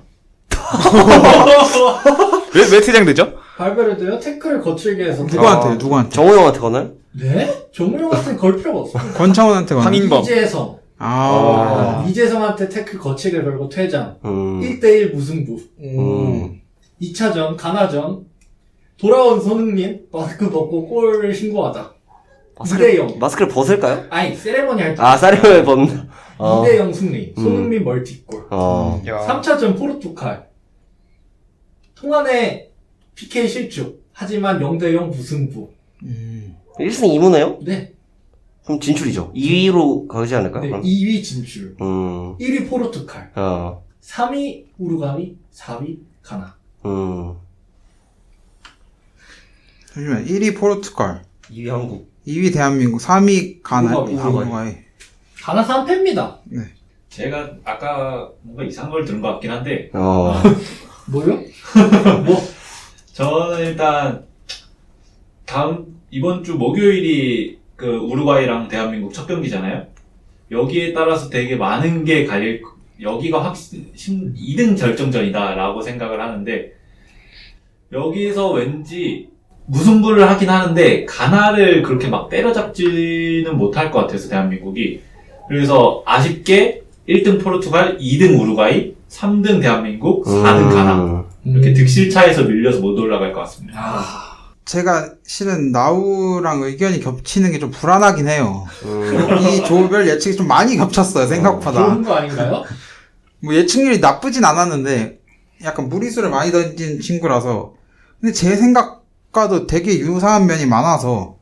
왜 퇴장되죠? 발베르데요? 태클을 거칠게 해서. 누구한테요? 누구한테? 정우 형한테 거나요? 네? 정우영한테는 걸 필요가 없어. 권창훈한테 가나? 황인범. 이재성. 이재성한테 태클 거칠게 걸고 퇴장. 1대1 무승부. 2차전, 가나전. 돌아온 손흥민, 마스크 벗고 골을 신고하다. 2대0. 마스크를 벗을까요? 아니, 세레머니 할 때. 사리오에 벗는. 2대0 승리. 손흥민 멀티골. 3차전 포르투갈. 통안에 PK 실축. 하지만 0대0 무승부. 1승 2무네요? 네. 그럼 진출이죠. 2위로 가지 않을까요? 네, 그럼? 2위 진출. 1위 포르투갈. 3위 우루과이, 4위 가나. 잠시만, 1위 포르투갈, 2위 한국. 2위 대한민국, 3위 가나, 우루과이. 우루과이. 가나 3패입니다. 제가 아까 뭔가 이상한 걸 들은 것 같긴 한데, 뭐요? 저는 일단, 이번 주 목요일이 그 우루과이랑 대한민국 첫 경기잖아요? 여기에 따라서 되게 많은 게 여기가 2등 결정전이다라고 생각을 하는데, 여기서 왠지 무승부를 하긴 하는데, 가나를 그렇게 막 때려잡지는 못할 것 같아서, 대한민국이. 그래서 아쉽게 1등 포르투갈, 2등 우루과이, 3등 대한민국, 4등 가나. 이렇게 득실차에서 밀려서 못 올라갈 것 같습니다. 제가 실은 나우랑 의견이 겹치는 게 좀 불안하긴 해요. 이 조별 예측이 좀 많이 겹쳤어요, 생각보다. 좋은 거 아닌가요? 뭐 예측률이 나쁘진 않았는데 약간 무리수를 많이 던진 친구라서, 근데 제 생각과도 되게 유사한 면이 많아서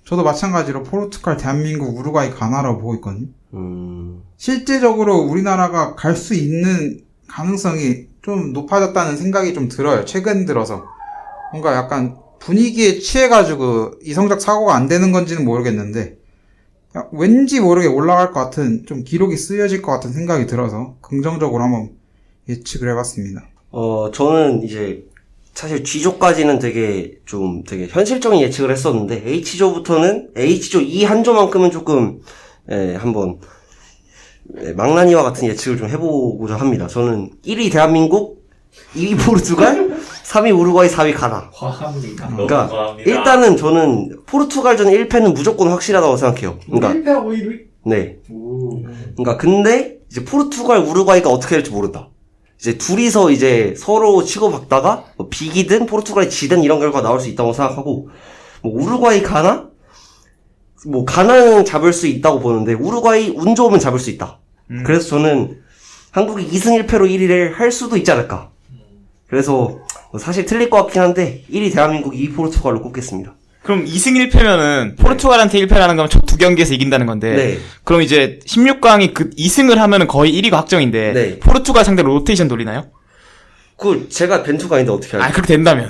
저도 마찬가지로 포르투갈, 대한민국, 우루과이, 가나라고 보고 있거든요. 실제적으로 우리나라가 갈 수 있는 가능성이 좀 높아졌다는 생각이 좀 들어요. 최근 들어서 뭔가 약간 분위기에 취해가지고 이성적 사고가 안 되는 건지는 모르겠는데 왠지 모르게 올라갈 것 같은, 좀 기록이 쓰여질 것 같은 생각이 들어서 긍정적으로 한번 예측을 해봤습니다. 저는 이제 사실 G조까지는 되게 현실적인 예측을 했었는데, H조부터는 H조 2 한 조만큼은 조금 한번 망나니와 같은 예측을 좀 해보고자 합니다. 저는 1위 대한민국, 2위 포르투갈, 3위 우루과이, 4위 가나. 과합니다. 그러니까 감사합니다. 일단은 저는 포르투갈전 1패는 무조건 확실하다고 생각해요. 그러니까 1패하고 1위? 네. 그러니까 근데 이제 포르투갈, 우루과이가 어떻게 될지 모른다. 이제 둘이서 이제 서로 치고받다가 뭐 비기든 포르투갈이 지든 이런 결과 나올 수 있다고 생각하고, 뭐 우루과이, 가나? 뭐 가나는 잡을 수 있다고 보는데 우루과이 운 좋으면 잡을 수 있다. 그래서 저는 한국이 2승 1패로 1위를 할 수도 있지 않을까. 그래서 사실 틀릴 것 같긴 한데 1위 대한민국, 2위 포르투갈로 꼽겠습니다. 그럼 2승 1패면은 포르투갈한테 1패라는 건 첫 두 경기에서 이긴다는 건데, 네. 그럼 이제 16강이 그 2승을 하면은 거의 1위가 확정인데, 네. 포르투갈 상대로 로테이션 돌리나요? 제가 벤투가 아닌데 어떻게 할까요? 그렇게 된다면.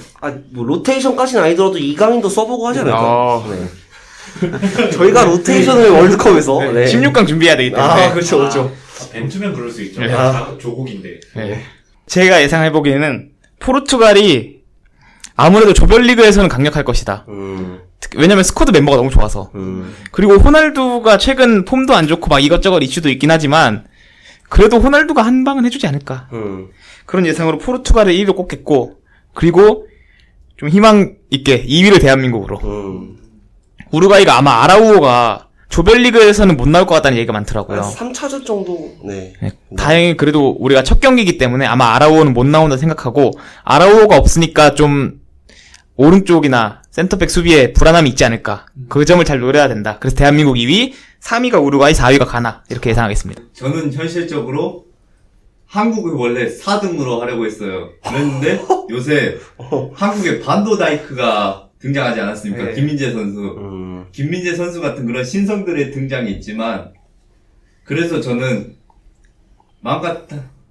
뭐 로테이션까지는 아니더라도 이강인도 써보고 하지 않을까? 네. 저희가 로테이션을 월드컵에서 16강 준비해야 되기 때문에. 그렇죠. 벤투면 그럴 수 있죠. 네. 조국인데. 네. 제가 예상해보기에는 포르투갈이 아무래도 조별리그에서는 강력할 것이다. 왜냐면 스쿼드 멤버가 너무 좋아서. 그리고 호날두가 최근 폼도 안 좋고 막 이것저것 이슈도 있긴 하지만 그래도 호날두가 한 방은 해주지 않을까. 그런 예상으로 포르투갈을 1위로 꼽겠고, 그리고 좀 희망 있게 2위를 대한민국으로. 우루과이가 아마 아라우오가 조별리그에서는 못 나올 것 같다는 얘기가 많더라고요. 3차전 정도. 네. 다행히 그래도 우리가 첫 경기이기 때문에 아마 아라우오는 못 나온다 생각하고, 아라우오가 없으니까 좀 오른쪽이나 센터백 수비에 불안함이 있지 않을까. 그 점을 잘 노려야 된다. 그래서 대한민국 2위, 3위가 우루과이, 4위가 가나, 이렇게 예상하겠습니다. 저는 현실적으로 한국을 원래 4등으로 하려고 했어요. 그랬는데 요새 한국에 반도다이크가 등장하지 않았습니까? 네. 김민재 선수. 김민재 선수 같은 그런 신성들의 등장이 있지만, 그래서 저는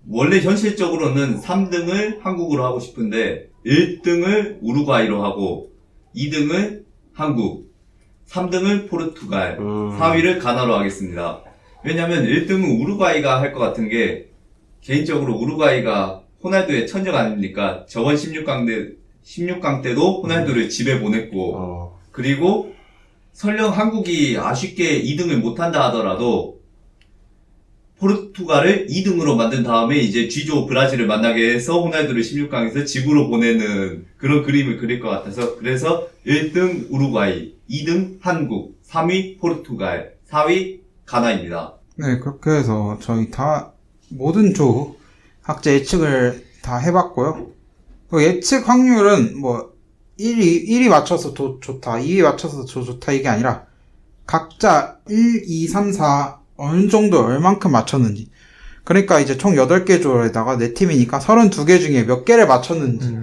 원래 현실적으로는 3등을 한국으로 하고 싶은데 1등을 우루과이로 하고 2등을 한국, 3등을 포르투갈, 4위를 가나로 하겠습니다. 왜냐면 1등은 우루과이가 할 것 같은 게 개인적으로 우루과이가 호날두의 천적 아닙니까? 저번 16강 때도 호날두를 집에 보냈고 그리고 설령 한국이 아쉽게 2등을 못한다 하더라도 포르투갈을 2등으로 만든 다음에 이제 G조 브라질을 만나게 해서 호날두를 16강에서 집으로 보내는 그런 그림을 그릴 것 같아서 그래서 1등 우루과이, 2등 한국, 3위 포르투갈, 4위 가나입니다. 네, 그렇게 해서 저희 다 모든 조 각자 예측을 다 해봤고요. 그 예측 확률은 뭐 1위 맞춰서 더 좋다, 2위 맞춰서 더 좋다 이게 아니라 각자 1, 2, 3, 4 어느 정도 얼만큼 맞췄는지. 그러니까 이제 총 8개 조에다가 4팀이니까 32개 중에 몇 개를 맞췄는지.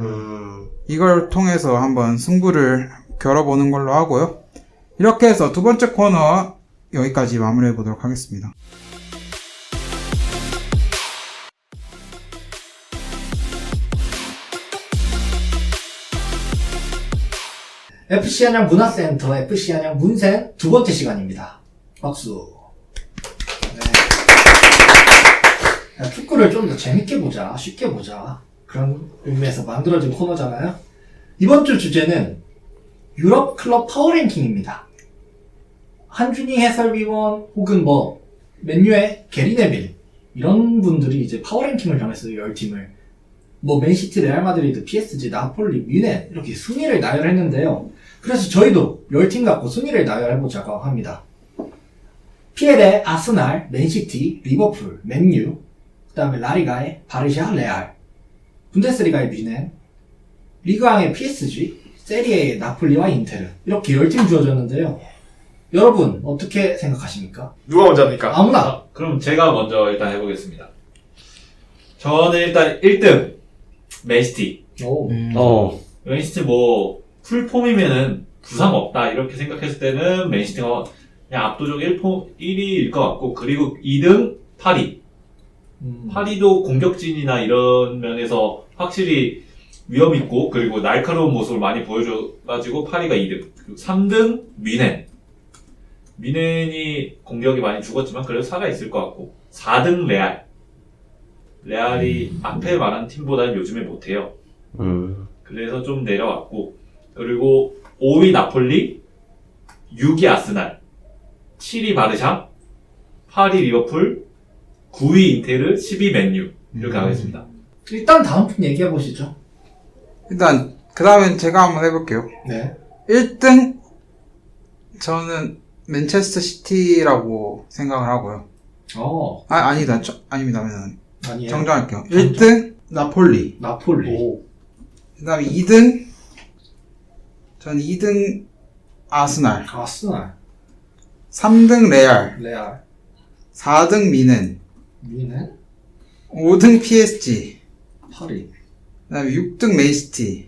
이걸 통해서 한번 승부를 겨뤄보는 걸로 하고요. 이렇게 해서 두 번째 코너 여기까지 마무리해 보도록 하겠습니다. FC 안양 문화센터 FC 안양 문센 두 번째 시간입니다. 박수. 네. 야, 축구를 좀 더 재밌게 보자, 쉽게 보자. 그런 의미에서 만들어진 코너잖아요. 이번 주 주제는 유럽 클럽 파워랭킹입니다. 한준희 해설위원 혹은 뭐 맨유의 게리 네빌 이런 분들이 이제 파워랭킹을 정했어요. 10팀을. 뭐 맨시티, 레알 마드리드, PSG, 나폴리, 뮌헨 이렇게 순위를 나열했는데요. 그래서 저희도 10팀 갖고 순위를 나열해보자고 합니다. PL의 아스날, 맨시티, 리버풀, 맨유, 그 다음에 라리가의 바르샤, 레알, 분데스리가의 뮌헨, 리그왕의 PSG, 세리에의 나폴리와 인테르 이렇게 10팀 주어졌는데요. 여러분 어떻게 생각하십니까? 누가 먼저 합니까? 아무나. 그럼 제가 먼저 일단 해보겠습니다. 저는 일단 1등 맨시티. 오. 맨시티 뭐 풀폼이면은 부상 없다 이렇게 생각했을 때는 맨시티가 그냥 압도적 1위일 것 같고, 그리고 2등 파리. 파리도 공격진이나 이런 면에서 확실히 위험 있고 그리고 날카로운 모습을 많이 보여줘가지고 파리가 2등. 그리고 3등 뮌헨이 공격이 많이 죽었지만 그래도 살아있을 것 같고, 4등 레알이 앞에 말한 팀보다는 요즘에 못해요. 그래서 좀 내려왔고, 그리고 5위 나폴리, 6위 아스날, 7위 바르샤, 8위 리버풀, 9위 인테르, 10위 맨유 이렇게 하겠습니다. 일단 다음 분 얘기해보시죠. 일단 그 다음엔 제가 한번 해볼게요. 네. 1등 저는 맨체스터 시티라고 생각을 하고요. 아니다. 아닙니다. 아니에요. 정정할게요. 1등 나폴리. 그 다음에 2등 전 2등 아스날, 아스날, 3등 레알, 4등 뮌헨, 5등 PSG, 파리. 그 다음에 6등 맨시티,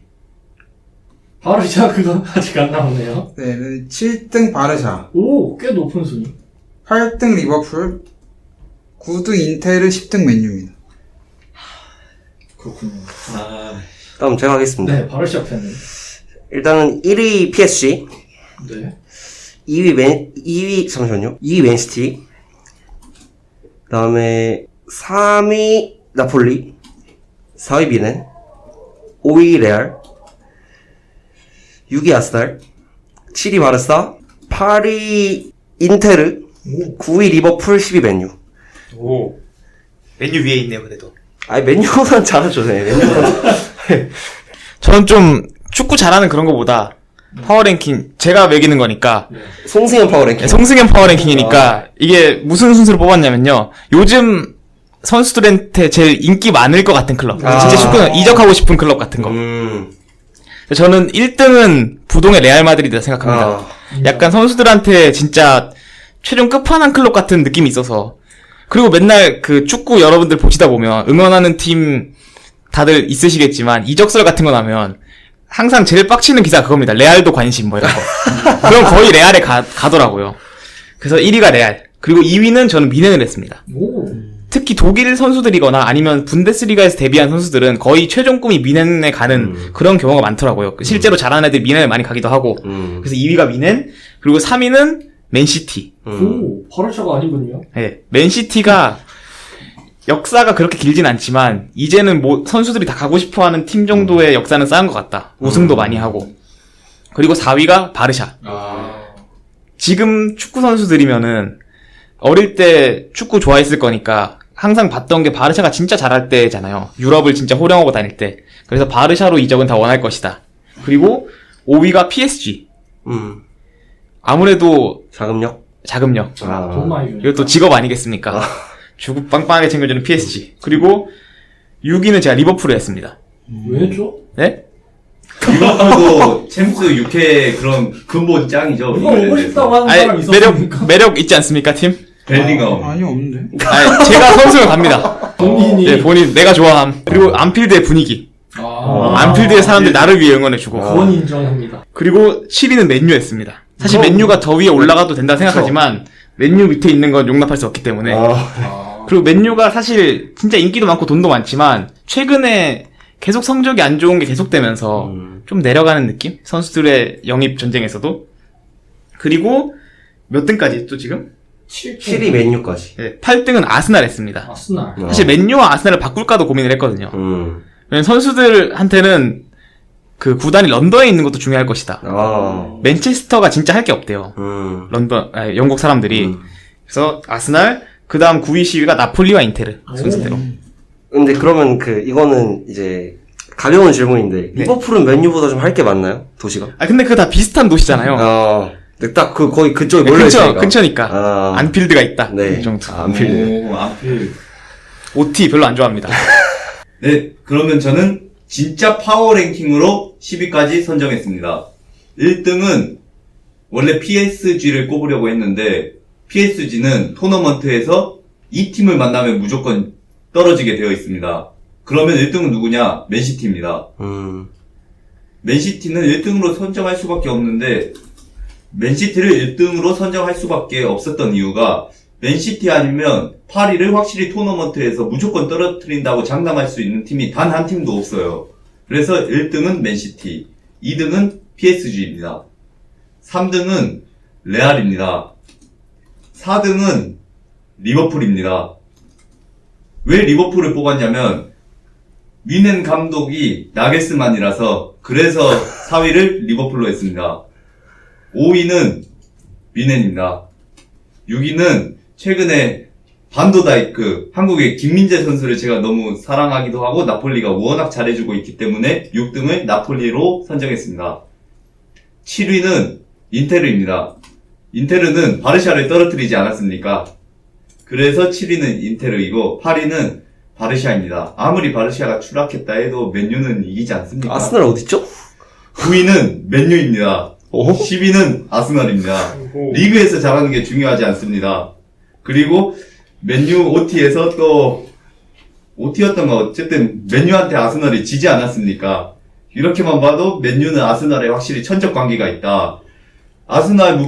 바르샤 그거 아직 안 나오네요. 네, 7등 바르샤, 오, 꽤 높은 순위. 8등 리버풀, 9등 인테르, 10등 맨유입니다. 그렇군요. 다음 제가 하겠습니다. 네, 바르샤 팬은. 일단은 1위 PSG, 네. 2위 맨시티, 그 다음에 3위 나폴리, 4위 뮌헨, 5위 레알, 6위 아스날, 7위 바르사, 8위 인테르, 9위 리버풀, 10위 맨유. 오. 맨유 위에 있네요, 그래도. 아니, 맨유보단 잘하죠, 네. 맨유보단. 저는 좀 축구 잘하는 그런 거보다 파워랭킹 제가 매기는 거니까 송승현 파워랭킹. 송승현 파워랭킹이니까 이게 무슨 순서로 뽑았냐면요. 요즘 선수들한테 제일 인기 많을 것 같은 클럽. 진짜 축구는 이적하고 싶은 클럽 같은 거. 저는 1등은 부동의 레알 마드리드다 생각합니다. 약간 선수들한테 진짜 최종 끝판왕 클럽 같은 느낌이 있어서. 그리고 맨날 그 축구 여러분들 보시다 보면 응원하는 팀 다들 있으시겠지만 이적설 같은 거 나면 항상 제일 빡치는 기사가 그겁니다. 레알도 관심 뭐 이런 거. 그럼 거의 레알에 가더라고요. 그래서 1위가 레알. 그리고 2위는 저는 뮌헨을 했습니다. 오. 특히 독일 선수들이거나 아니면 분데스리가에서 데뷔한 선수들은 거의 최종 꿈이 미넨에 가는 그런 경우가 많더라고요. 실제로 잘하는 애들 미넨을 많이 가기도 하고. 그래서 2위가 미넨, 그리고 3위는 맨시티. 오, 바르샤가 아니군요. 네, 맨시티가 역사가 그렇게 길진 않지만 이제는 뭐 선수들이 다 가고 싶어하는 팀 정도의 역사는 쌓은 것 같다. 우승도 많이 하고. 그리고 4위가 바르샤. 지금 축구 선수들이면은 어릴 때 축구 좋아했을 거니까 항상 봤던 게 바르샤가 진짜 잘할 때잖아요. 유럽을 진짜 호령하고 다닐 때. 그래서 바르샤로 이적은 다 원할 것이다. 그리고 5위가 PSG. 아무래도 자금력? 자금력. 돈 많이 주네. 이것도 직업 아니겠습니까? 주고 빵빵하게 챙겨주는 PSG. 그리고 6위는 제가 리버풀을 했습니다. 왜죠? 네? 리버풀도 챔스 6회 그런 근본 짱이죠. 누가 오고 싶다고 하는 사람 아니, 있었습니까? 매력 있지 않습니까, 팀? 벨링엄. 아니, 없는데. 아니, 제가 선수를 갑니다. 본인이. 네, 본인, 내가 좋아함. 그리고 안필드의 분위기. 안필드의 사람들 나를 위해 응원해주고. 그건 인정합니다. 그리고 7위는 맨유 했습니다. 사실 맨유가 더 위에 올라가도 된다 생각하지만, 맨유 밑에 있는 건 용납할 수 없기 때문에. 그리고 맨유가 사실 진짜 인기도 많고 돈도 많지만, 최근에 계속 성적이 안 좋은 게 계속되면서 좀 내려가는 느낌? 선수들의 영입 전쟁에서도. 그리고 몇 등까지 했죠, 지금? 7위 맨유까지. 네, 8등은 아스날 했습니다. 아스날. 사실 맨유와 아스날을 바꿀까도 고민을 했거든요. 왜냐면 선수들한테는 그 구단이 런던에 있는 것도 중요할 것이다. 맨체스터가 진짜 할 게 없대요. 영국 사람들이. 그래서 아스날, 그 다음 9위, 10위가 나폴리와 인테르, 순서대로. 근데 그러면 이거는 이제 가벼운 질문인데, 리버풀은 맨유보다 좀 할 게 많나요? 도시가? 근데 그거 다 비슷한 도시잖아요. 근데 딱 거의 그쪽에 네, 몰려있으니까. 근처니까. 안필드가 있다. 네. 이 정도. 안필드. 오, 안필. OT 별로 안 좋아합니다. 네, 그러면 저는 진짜 파워 랭킹으로 10위까지 선정했습니다. 1등은 원래 PSG를 꼽으려고 했는데 PSG는 토너먼트에서 이 팀을 만나면 무조건 떨어지게 되어 있습니다. 그러면 1등은 누구냐? 맨시티입니다. 맨시티는 1등으로 선정할 수밖에 없는데 맨시티를 1등으로 선정할 수밖에 없었던 이유가 맨시티 아니면 파리를 확실히 토너먼트에서 무조건 떨어뜨린다고 장담할 수 있는 팀이 단 한 팀도 없어요. 그래서 1등은 맨시티, 2등은 PSG입니다. 3등은 레알입니다. 4등은 리버풀입니다. 왜 리버풀을 뽑았냐면 미넨 감독이 나겔스만이라서 그래서 4위를 리버풀로 했습니다. 5위는 미넨입니다. 6위는 최근에 반도다이크, 한국의 김민재 선수를 제가 너무 사랑하기도 하고 나폴리가 워낙 잘해주고 있기 때문에 6등을 나폴리로 선정했습니다. 7위는 인테르입니다. 인테르는 바르샤를 떨어뜨리지 않았습니까? 그래서 7위는 인테르이고 8위는 바르샤입니다. 아무리 바르샤가 추락했다 해도 맨유는 이기지 않습니까? 아스날 어딨죠? 9위는 맨유입니다. 10위는 아스널입니다. 리그에서 잘하는 게 중요하지 않습니다. 그리고 맨유 OT에서 또 OT였던가 어쨌든 맨유한테 아스널이 지지 않았습니까? 이렇게만 봐도 맨유는 아스널에 확실히 천적 관계가 있다. 아스날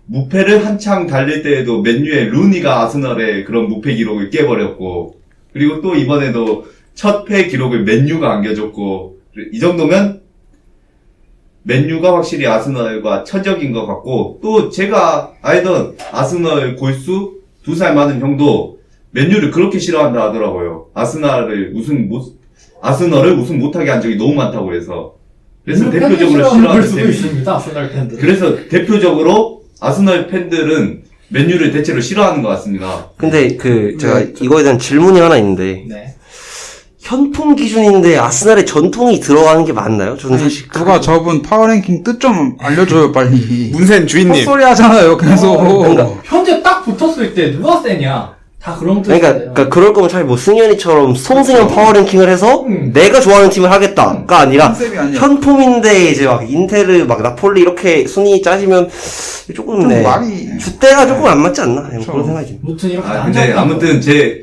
무패를 한창 달릴 때에도 맨유의 루니가 아스널의 그런 무패 기록을 깨버렸고, 그리고 또 이번에도 첫 패 기록을 맨유가 안겨줬고, 이 정도면 맨유가 확실히 아스널과 천적인 것 같고, 또 제가 알던 아스널 골수 2살 많은 형도 맨유를 그렇게 싫어한다 하더라고요. 아스널을 우승 못하게 한 적이 너무 많다고 해서. 그래서 대표적으로 싫어하는 수도 팬이 있습니다. 아스날 팬들. 그래서 대표적으로 아스널 팬들은 맨유를 대체로 싫어하는 것 같습니다. 근데 제가 이거에 대한 질문이 하나 있는데, 네. 현품 기준인데 아스날의 전통이 들어가는 게 맞나요? 저는 사실 누가 저분 파워랭킹 뜻 좀 알려줘요, 빨리. 문센 주인님. 헛소리 하잖아요, 계속. 그러니까. 현재 딱 붙었을 때 누가 세냐? 다 그런 뜻이에요. 그러니까 그럴 거면 차라리 뭐 승현이처럼 송승현 파워랭킹을 해서 내가 좋아하는 팀을 하겠다가 아니라 컨셉이 아니야. 현품인데 이제 막 인테르 막 나폴리 이렇게 순위 짜지면 조금 좀 네. 많이. 줏대가 조금 안 맞지 않나? 그렇죠. 그런 생각이. 무튼 이렇게 근데 아무튼 제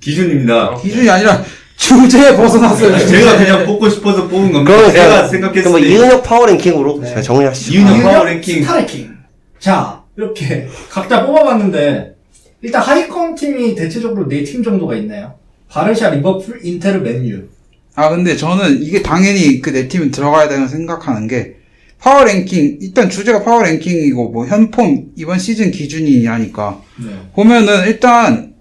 기준입니다. 기준이 아니라 주제에 벗어났어요. 제가 그냥 뽑고 싶어서 뽑은 겁니다. 그러면 제가 생각했을 그럼 때 이은혁 파워랭킹으로 네. 제가 정리하시죠. 이은혁 파워랭킹 스타랭킹. 자, 이렇게 각자 뽑아봤는데 일단 하위권 팀이 대체적으로 4팀 정도가 있네요. 바르샤, 리버풀, 인테르, 맨유. 아, 근데 저는 이게 당연히 그 네 팀은 들어가야 되는 생각하는 게, 파워 랭킹, 일단 주제가 파워 랭킹이고, 뭐, 현폼, 이번 시즌 기준이라니까. 네. 보면은, 일단,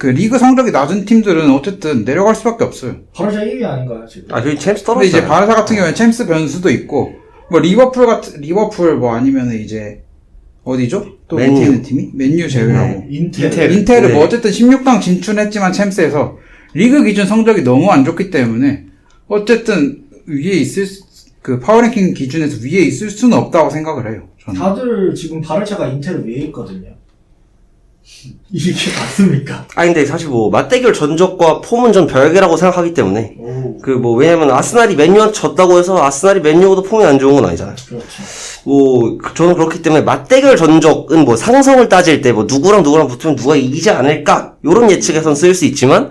리그 성적이 낮은 팀들은 어쨌든 내려갈 수밖에 없어요. 바르샤 1위 아닌가요, 지금? 아, 저희 챔스 근데 이제 떨어졌어요. 바르사 같은 경우에는 챔스 변수도 있고, 뭐, 리버풀 뭐 아니면은 이제, 어디죠? 또 맨유. 밑에 있는 팀이? 맨유 제외하고. 인테르. 뭐 네. 어쨌든 16강 진출했지만 챔스에서 리그 기준 성적이 너무 안 좋기 때문에 어쨌든 그 파워랭킹 기준에서 위에 있을 수는 없다고 생각을 해요. 저는. 다들 지금 바르샤가 인테르 위에 있거든요. 이게 맞습니까? 아, 근데 사실 뭐, 맞대결 전적과 폼은 전 별개라고 생각하기 때문에, 오, 왜냐면 아스날이 맨유한테 졌다고 해서 아스날이 맨유보다 폼이 안 좋은 건 아니잖아요. 그렇죠. 저는 그렇기 때문에 맞대결 전적은 뭐 상성을 따질 때 뭐 누구랑 붙으면 누가 이기지 않을까? 요런 예측에선 쓸 수 있지만,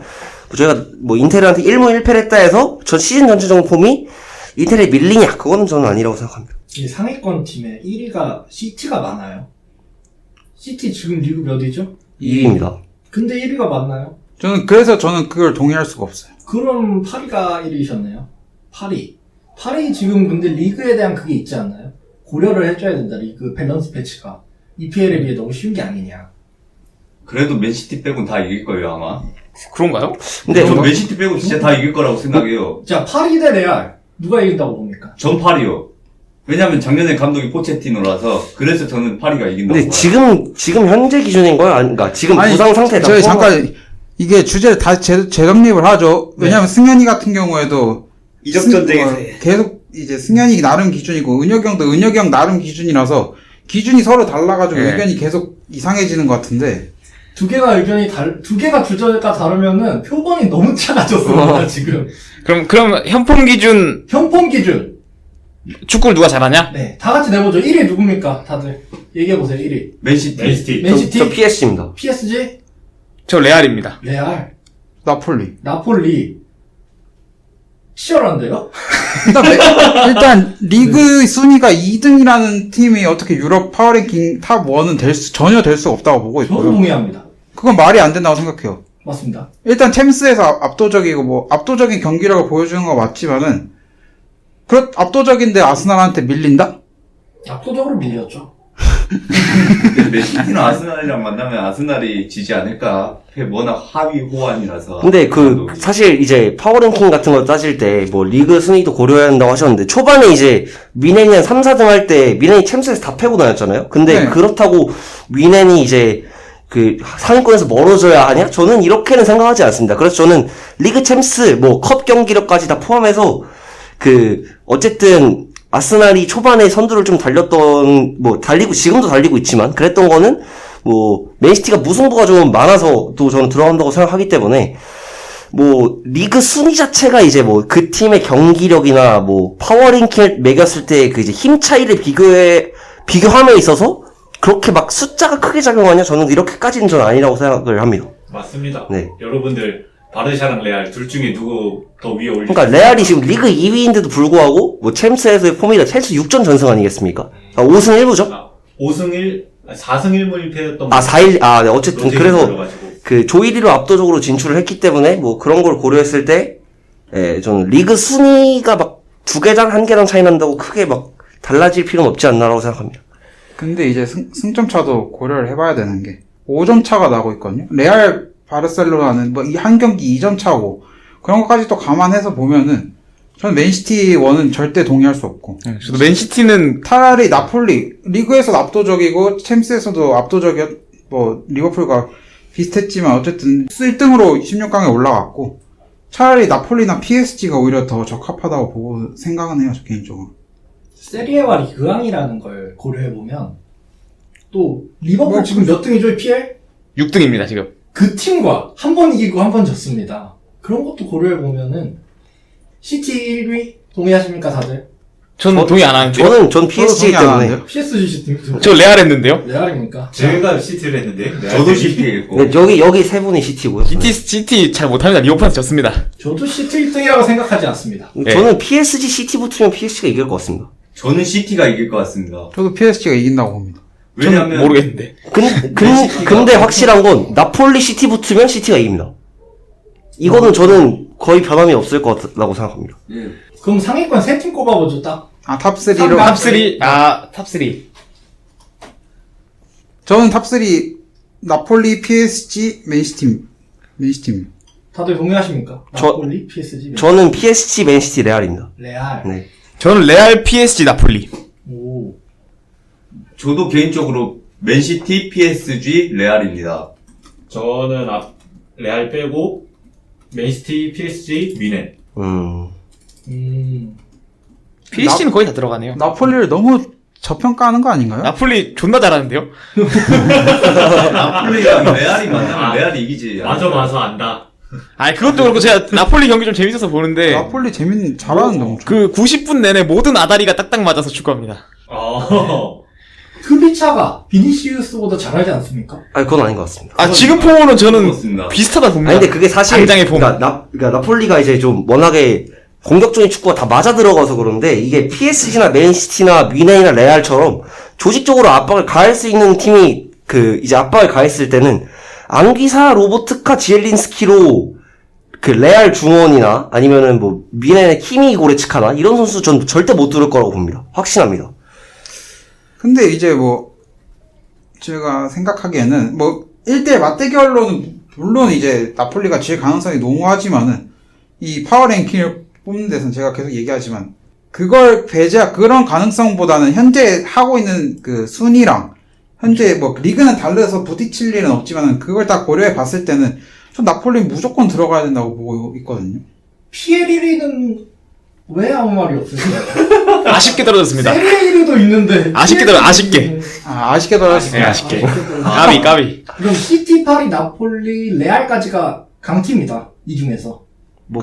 저희가 뭐 인테르한테 1무 1패를 했다 해서 전 시즌 전체적인 폼이 인테르에 밀리냐? 그거는 저는 아니라고 생각합니다. 이 상위권 팀에 1위가 시티가 많아요. 시티 지금 리그 몇 위죠? 2위입니다. 근데 1위가 맞나요? 그래서 저는 그걸 동의할 수가 없어요. 그럼 파리가 1위셨네요. 파리 지금 근데 리그에 대한 그게 있지 않나요? 고려를 해줘야 된다. 리그 밸런스 패치가 EPL에 비해 너무 쉬운 게 아니냐. 그래도 맨시티 빼고는 다 이길 거예요, 아마. 그런가요? 근데 전 맨시티 빼고 진짜 다 이길 거라고 생각해요. 자, 파리 대 레알 누가 이긴다고 봅니까? 전 파리요. 왜냐면 작년에 감독이 포체티노라서 그래서 저는 파리가 이긴다고 근데 봐요. 지금 현재 기준인 거야? 그러니까 지금 부상 상태다. 저희 잠깐, 이게 주제를 다 재정립을 하죠. 왜냐면 승현이 같은 경우에도 계속 이제 승현이 나름 기준이고 은혁이 형 나름 기준이라서 기준이 서로 달라가지고 네. 의견이 계속 이상해지는 것 같은데. 두 개가 주제가 다르면은 표본이 너무 작아졌어, 지금. 그럼 현폼 기준 현폼 기준. 축구를 누가 잘하냐? 네, 다 같이 내보죠. 1위 누굽니까? 다들. 얘기해보세요, 1위. 맨시티. 맨시티? 저 PSG입니다. PSG? 저 레알입니다. 레알? 나폴리. 나폴리? 치열한데요? 일단 리그 순위가 2등이라는 팀이 어떻게 유럽 파워랭킹 탑 1은 전혀 될 수 없다고 보고 저도 있고요. 동의합니다. 그건 말이 안 된다고 생각해요. 맞습니다. 일단 챔스에서 압도적이고 뭐 압도적인 경기력을 보여주는 거 맞지만은 압도적인데 아스날한테 밀린다? 압도적으로 밀렸죠. 근데 맨시티는 아스날이랑 만나면 아스날이 지지 않을까? 워낙 하위 호환이라서. 근데 사실 이제 파워랭킹 같은 거 따질 때, 뭐, 리그 순위도 고려해야 한다고 하셨는데, 초반에 이제, 미넨이 한 3, 4등 할 때, 미넨이 챔스에서 다 패고 다녔잖아요? 근데 네. 그렇다고, 미넨이 이제, 상위권에서 멀어져야 하냐? 저는 이렇게는 생각하지 않습니다. 그래서 저는, 리그 챔스, 뭐, 컵 경기력까지 다 포함해서, 어쨌든, 아스날이 초반에 선두를 좀 지금도 달리고 있지만, 그랬던 거는, 맨시티가 무승부가 좀 많아서 또 저는 들어간다고 생각하기 때문에, 리그 순위 자체가 이제 그 팀의 경기력이나 파워랭킹을 매겼을 때 이제 힘 차이를 비교함에 있어서, 그렇게 막 숫자가 크게 작용하냐? 저는 이렇게까지는 전 아니라고 생각을 합니다. 맞습니다. 네. 여러분들 바르샤랑 레알 둘 중에 누구 더 위에 올리죠? 그러니까 레알이 지금 리그 2위인데도 불구하고 챔스에서의 폼이 챔스 6전 전승 아니겠습니까? 5승 1무죠? 4승 1무 1패였던 네, 어쨌든 그래서 조 1위로 압도적으로 진출을 했기 때문에 그런 걸 고려했을 때 저는 리그 순위가 막 2계단 1계단 차이 난다고 크게 막 달라질 필요는 없지 않나라고 생각합니다. 근데 이제 승점 차도 고려를 해봐야 되는 게 5점 차가 나고 있거든요. 레알 바르셀로나는 이 한 경기 2점 차고 그런 것까지 또 감안해서 보면은 저는 맨시티 1은 절대 동의할 수 없고. 저도 맨시티는 차라리 나폴리 리그에서 압도적이고 챔스에서도 리버풀과 비슷했지만 어쨌든 1등으로 16강에 올라갔고 차라리 나폴리나 PSG가 오히려 더 적합하다고 보고 생각은 해요, 저 개인적으로. 세리에와 리그왕이라는 걸 고려해보면 또 리버풀 지금 몇 등이죠, EPL? 6등입니다, 지금. 그 팀과 한 번 이기고 한 번 졌습니다. 그런 것도 고려해보면은 시티 1위 동의하십니까 다들? 저는 동의 안 하는데요. 전 PSG이기 때문에. PSG 팀 저 레알 했는데요. 레알입니까? 제가 시티를 했는데 저도 시티했고. 네, 여기 세 분이 시티고요. 시티 잘 못합니다. 리버풀한테 졌습니다. 저도 시티 1등이라고 생각하지 않습니다. 저는 PSG 시티 붙으면 PSG가 이길 것 같습니다. 저는 시티가 이길 것 같습니다. 저도 PSG가 이긴다고 봅니다. 왜냐면 모르겠는데. 근데 확실한 건 나폴리 시티 붙으면 시티가 이깁니다. 이거는 저는 거의 변함이 없을 거라고 생각합니다. 예. 그럼 상위권 3팀 꼽아보죠, 딱. 탑3로. 탑3. 저는 탑3 나폴리, PSG, 맨시티. 다들 동의하십니까? 나폴리, PSG, 저는 PSG, 맨시티, 레알입니다. 레알. 네. 저는 레알, PSG, 나폴리. 오. 저도 개인적으로 맨시티, PSG, 레알입니다. 저는 레알 빼고 맨시티, PSG, 미넨. PSG는 거의 다 들어가네요. 나폴리를 너무 저평가하는 거 아닌가요? 나폴리 존나 잘하는데요? 나폴리랑 레알이 만나면 레알이 이기지. 맞아 안다. 아니, 그것도 그렇고 제가 나폴리 경기 좀 재밌어서 보는데, 나폴리 잘하는데 엄청. 그 90분 내내 모든 아다리가 딱딱 맞아서 축구합니다. 크비차가 비니시우스보다 잘하지 않습니까? 아니, 그건 아닌 것 같습니다. 아, 지금 폼으로는 저는 그렇습니다. 비슷하다 봅니다. 아니, 근데 그게 사실. 당장의 폼. 그러니까 나폴리가 이제 좀 워낙에 공격적인 축구가 다 맞아 들어가서 그런데 이게 PSG나 맨시티나 미넨이나 레알처럼 조직적으로 압박을 가할 수 있는 팀이 이제 압박을 가했을 때는 앙기사, 로보트카, 지엘린스키로 레알 중원이나 아니면은 뭐 미넨의 키미 고레츠카나 이런 선수 전 절대 못 뚫을 거라고 봅니다. 확신합니다. 근데 이제 제가 생각하기에는 1대1 맞대결로는 물론 이제 나폴리가 질 가능성이 농후하지만은 이 파워랭킹을 뽑는 데서는 제가 계속 얘기하지만 그걸 그런 가능성보다는 현재 하고 있는 그 순위랑 현재 리그는 달라서 부딪힐 일은 없지만은 그걸 다 고려해 봤을 때는 전 나폴리는 무조건 들어가야 된다고 보고 있거든요. 피에리리는 왜 아무 말이 없으신가요? 아쉽게 떨어졌습니다. 세리에리도 있는데. 아쉽게 아쉽게 떨어졌습니다. 아쉽게. 까비. 그럼 시티, 파리, 나폴리, 레알까지가 강팀이다. 이 중에서.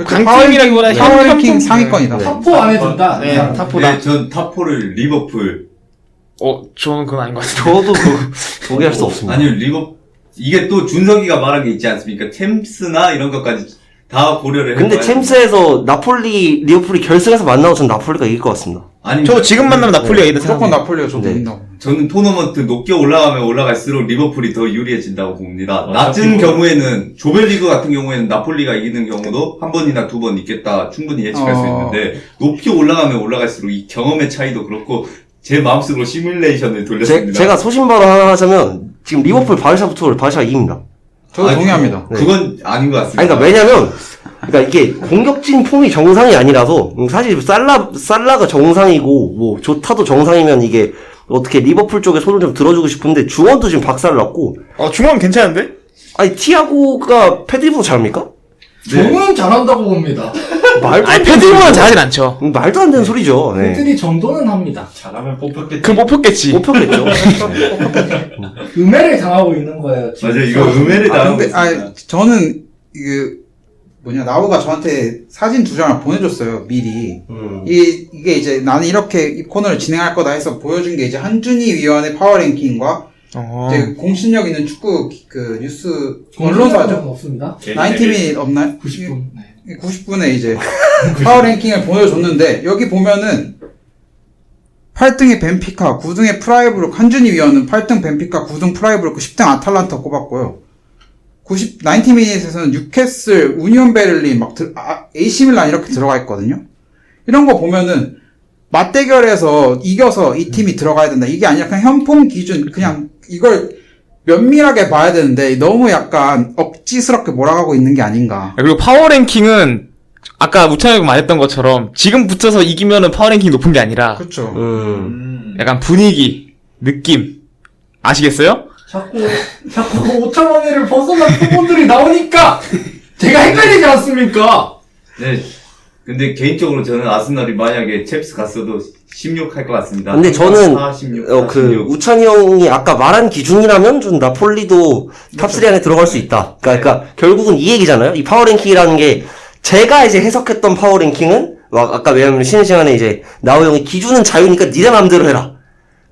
강팀이라기보다 파워랭킹 상위권이다. 탑4 안에 든다. 네, 탑4다. 네, 전 탑4를 리버풀. 저는 그건 아닌 것 같아요. 저도 동의할 수 없습니다. 아니요, 이게 또 준석이가 말한 게 있지 않습니까? 챔스나 이런 것까지 다 고려를 해봐야 근데 챔스에서 나폴리, 리버풀이 결승에서 만나고 전 나폴리가 이길 것 같습니다. 아니, 저 지금 만나면 나폴리가 이긴다 무조건 생각합니다. 나폴리가 저도 네. 이긴다고. 저는 토너먼트 높게 올라가면 올라갈수록 리버풀이 더 유리해진다고 봅니다. 낮은 어차피 경우에는 조별리그 같은 경우에는 나폴리가 이기는 경우도 한 번이나 두 번 있겠다 충분히 예측할 수 있는데 높이 올라가면 올라갈수록 이 경험의 차이도 그렇고 제 마음속으로 시뮬레이션을 돌렸습니다. 제가 소신발언 하나 하자면 지금 리버풀 바르샤부터 바르샤가 이깁니다. 저도 동의합니다. 그건 아닌 것 같습니다. 아니, 왜냐면 이게 공격진 폼이 정상이 아니라서 사실 살라가 정상이고 조타도 정상이면 이게 어떻게 리버풀 쪽에 손을 좀 들어주고 싶은데 중원도 지금 박살났고. 중원 괜찮은데? 아니 티아고가 페드리보다 잘합니까? 저는 잘한다고 봅니다. 페드리보다는 잘하진 않죠. 말도 안 되는 소리죠. 네. 애들이 정도는 합니다. 잘하면 뽑혔겠지. 그럼 뽑혔겠지. 못 폈겠죠. 음해를 당하고 있는 거예요. 지금. 맞아요. 이거 음해를 당하고 근데, 있습니다. 저는, 나우가 저한테 사진 2장을 보내줬어요, 미리. 이게 이제 나는 이렇게 이 코너를 진행할 거다 해서 보여준 게 이제 한준희 위원의 파워랭킹과 이제 공신력 있는 축구 뉴스 언론사죠. 없습니다. 나인팀이 없나요? 90분. 네. 90분에 이제 파워랭킹을 보여줬는데 여기 보면은 8등에 벤피카, 9등에 프라이브루크, 한준희 위원은 8등 벤피카, 9등 프라이브루크, 10등 아탈란타 꼽았고요. 90미닛에서는 뉴캐슬, 우니온 베를린, AC 밀란 이렇게 들어가 있거든요. 이런 거 보면은 맞대결에서 이겨서 이 팀이 들어가야 된다. 이게 아니라 그냥 현폼 기준, 그냥 이걸 면밀하게 봐야 되는데 너무 약간 억지스럽게 몰아가고 있는 게 아닌가. 그리고 파워랭킹은 아까 우찬이가 말했던 것처럼 지금 붙어서 이기면은 파워랭킹이 높은 게 아니라 그렇죠. 약간 분위기, 느낌 아시겠어요? 자꾸 5천원을 벗어난 부분들이 나오니까 제가 헷갈리지 않습니까? 네. 근데 개인적으로 저는 아스널이 만약에 챔스 갔어도 16 할 것 같습니다. 근데 저는 4, 16, 16. 우찬이 형이 아까 말한 기준이라면 좀 나폴리도 탑3 안에 들어갈 수 있다. 그러니까 결국은 이 얘기잖아요. 이 파워랭킹이라는 게 제가 이제 해석했던 파워랭킹은 아까 왜냐면 쉬는 시간에 이제 나우 형이 기준은 자유니까 니네 마음대로 해라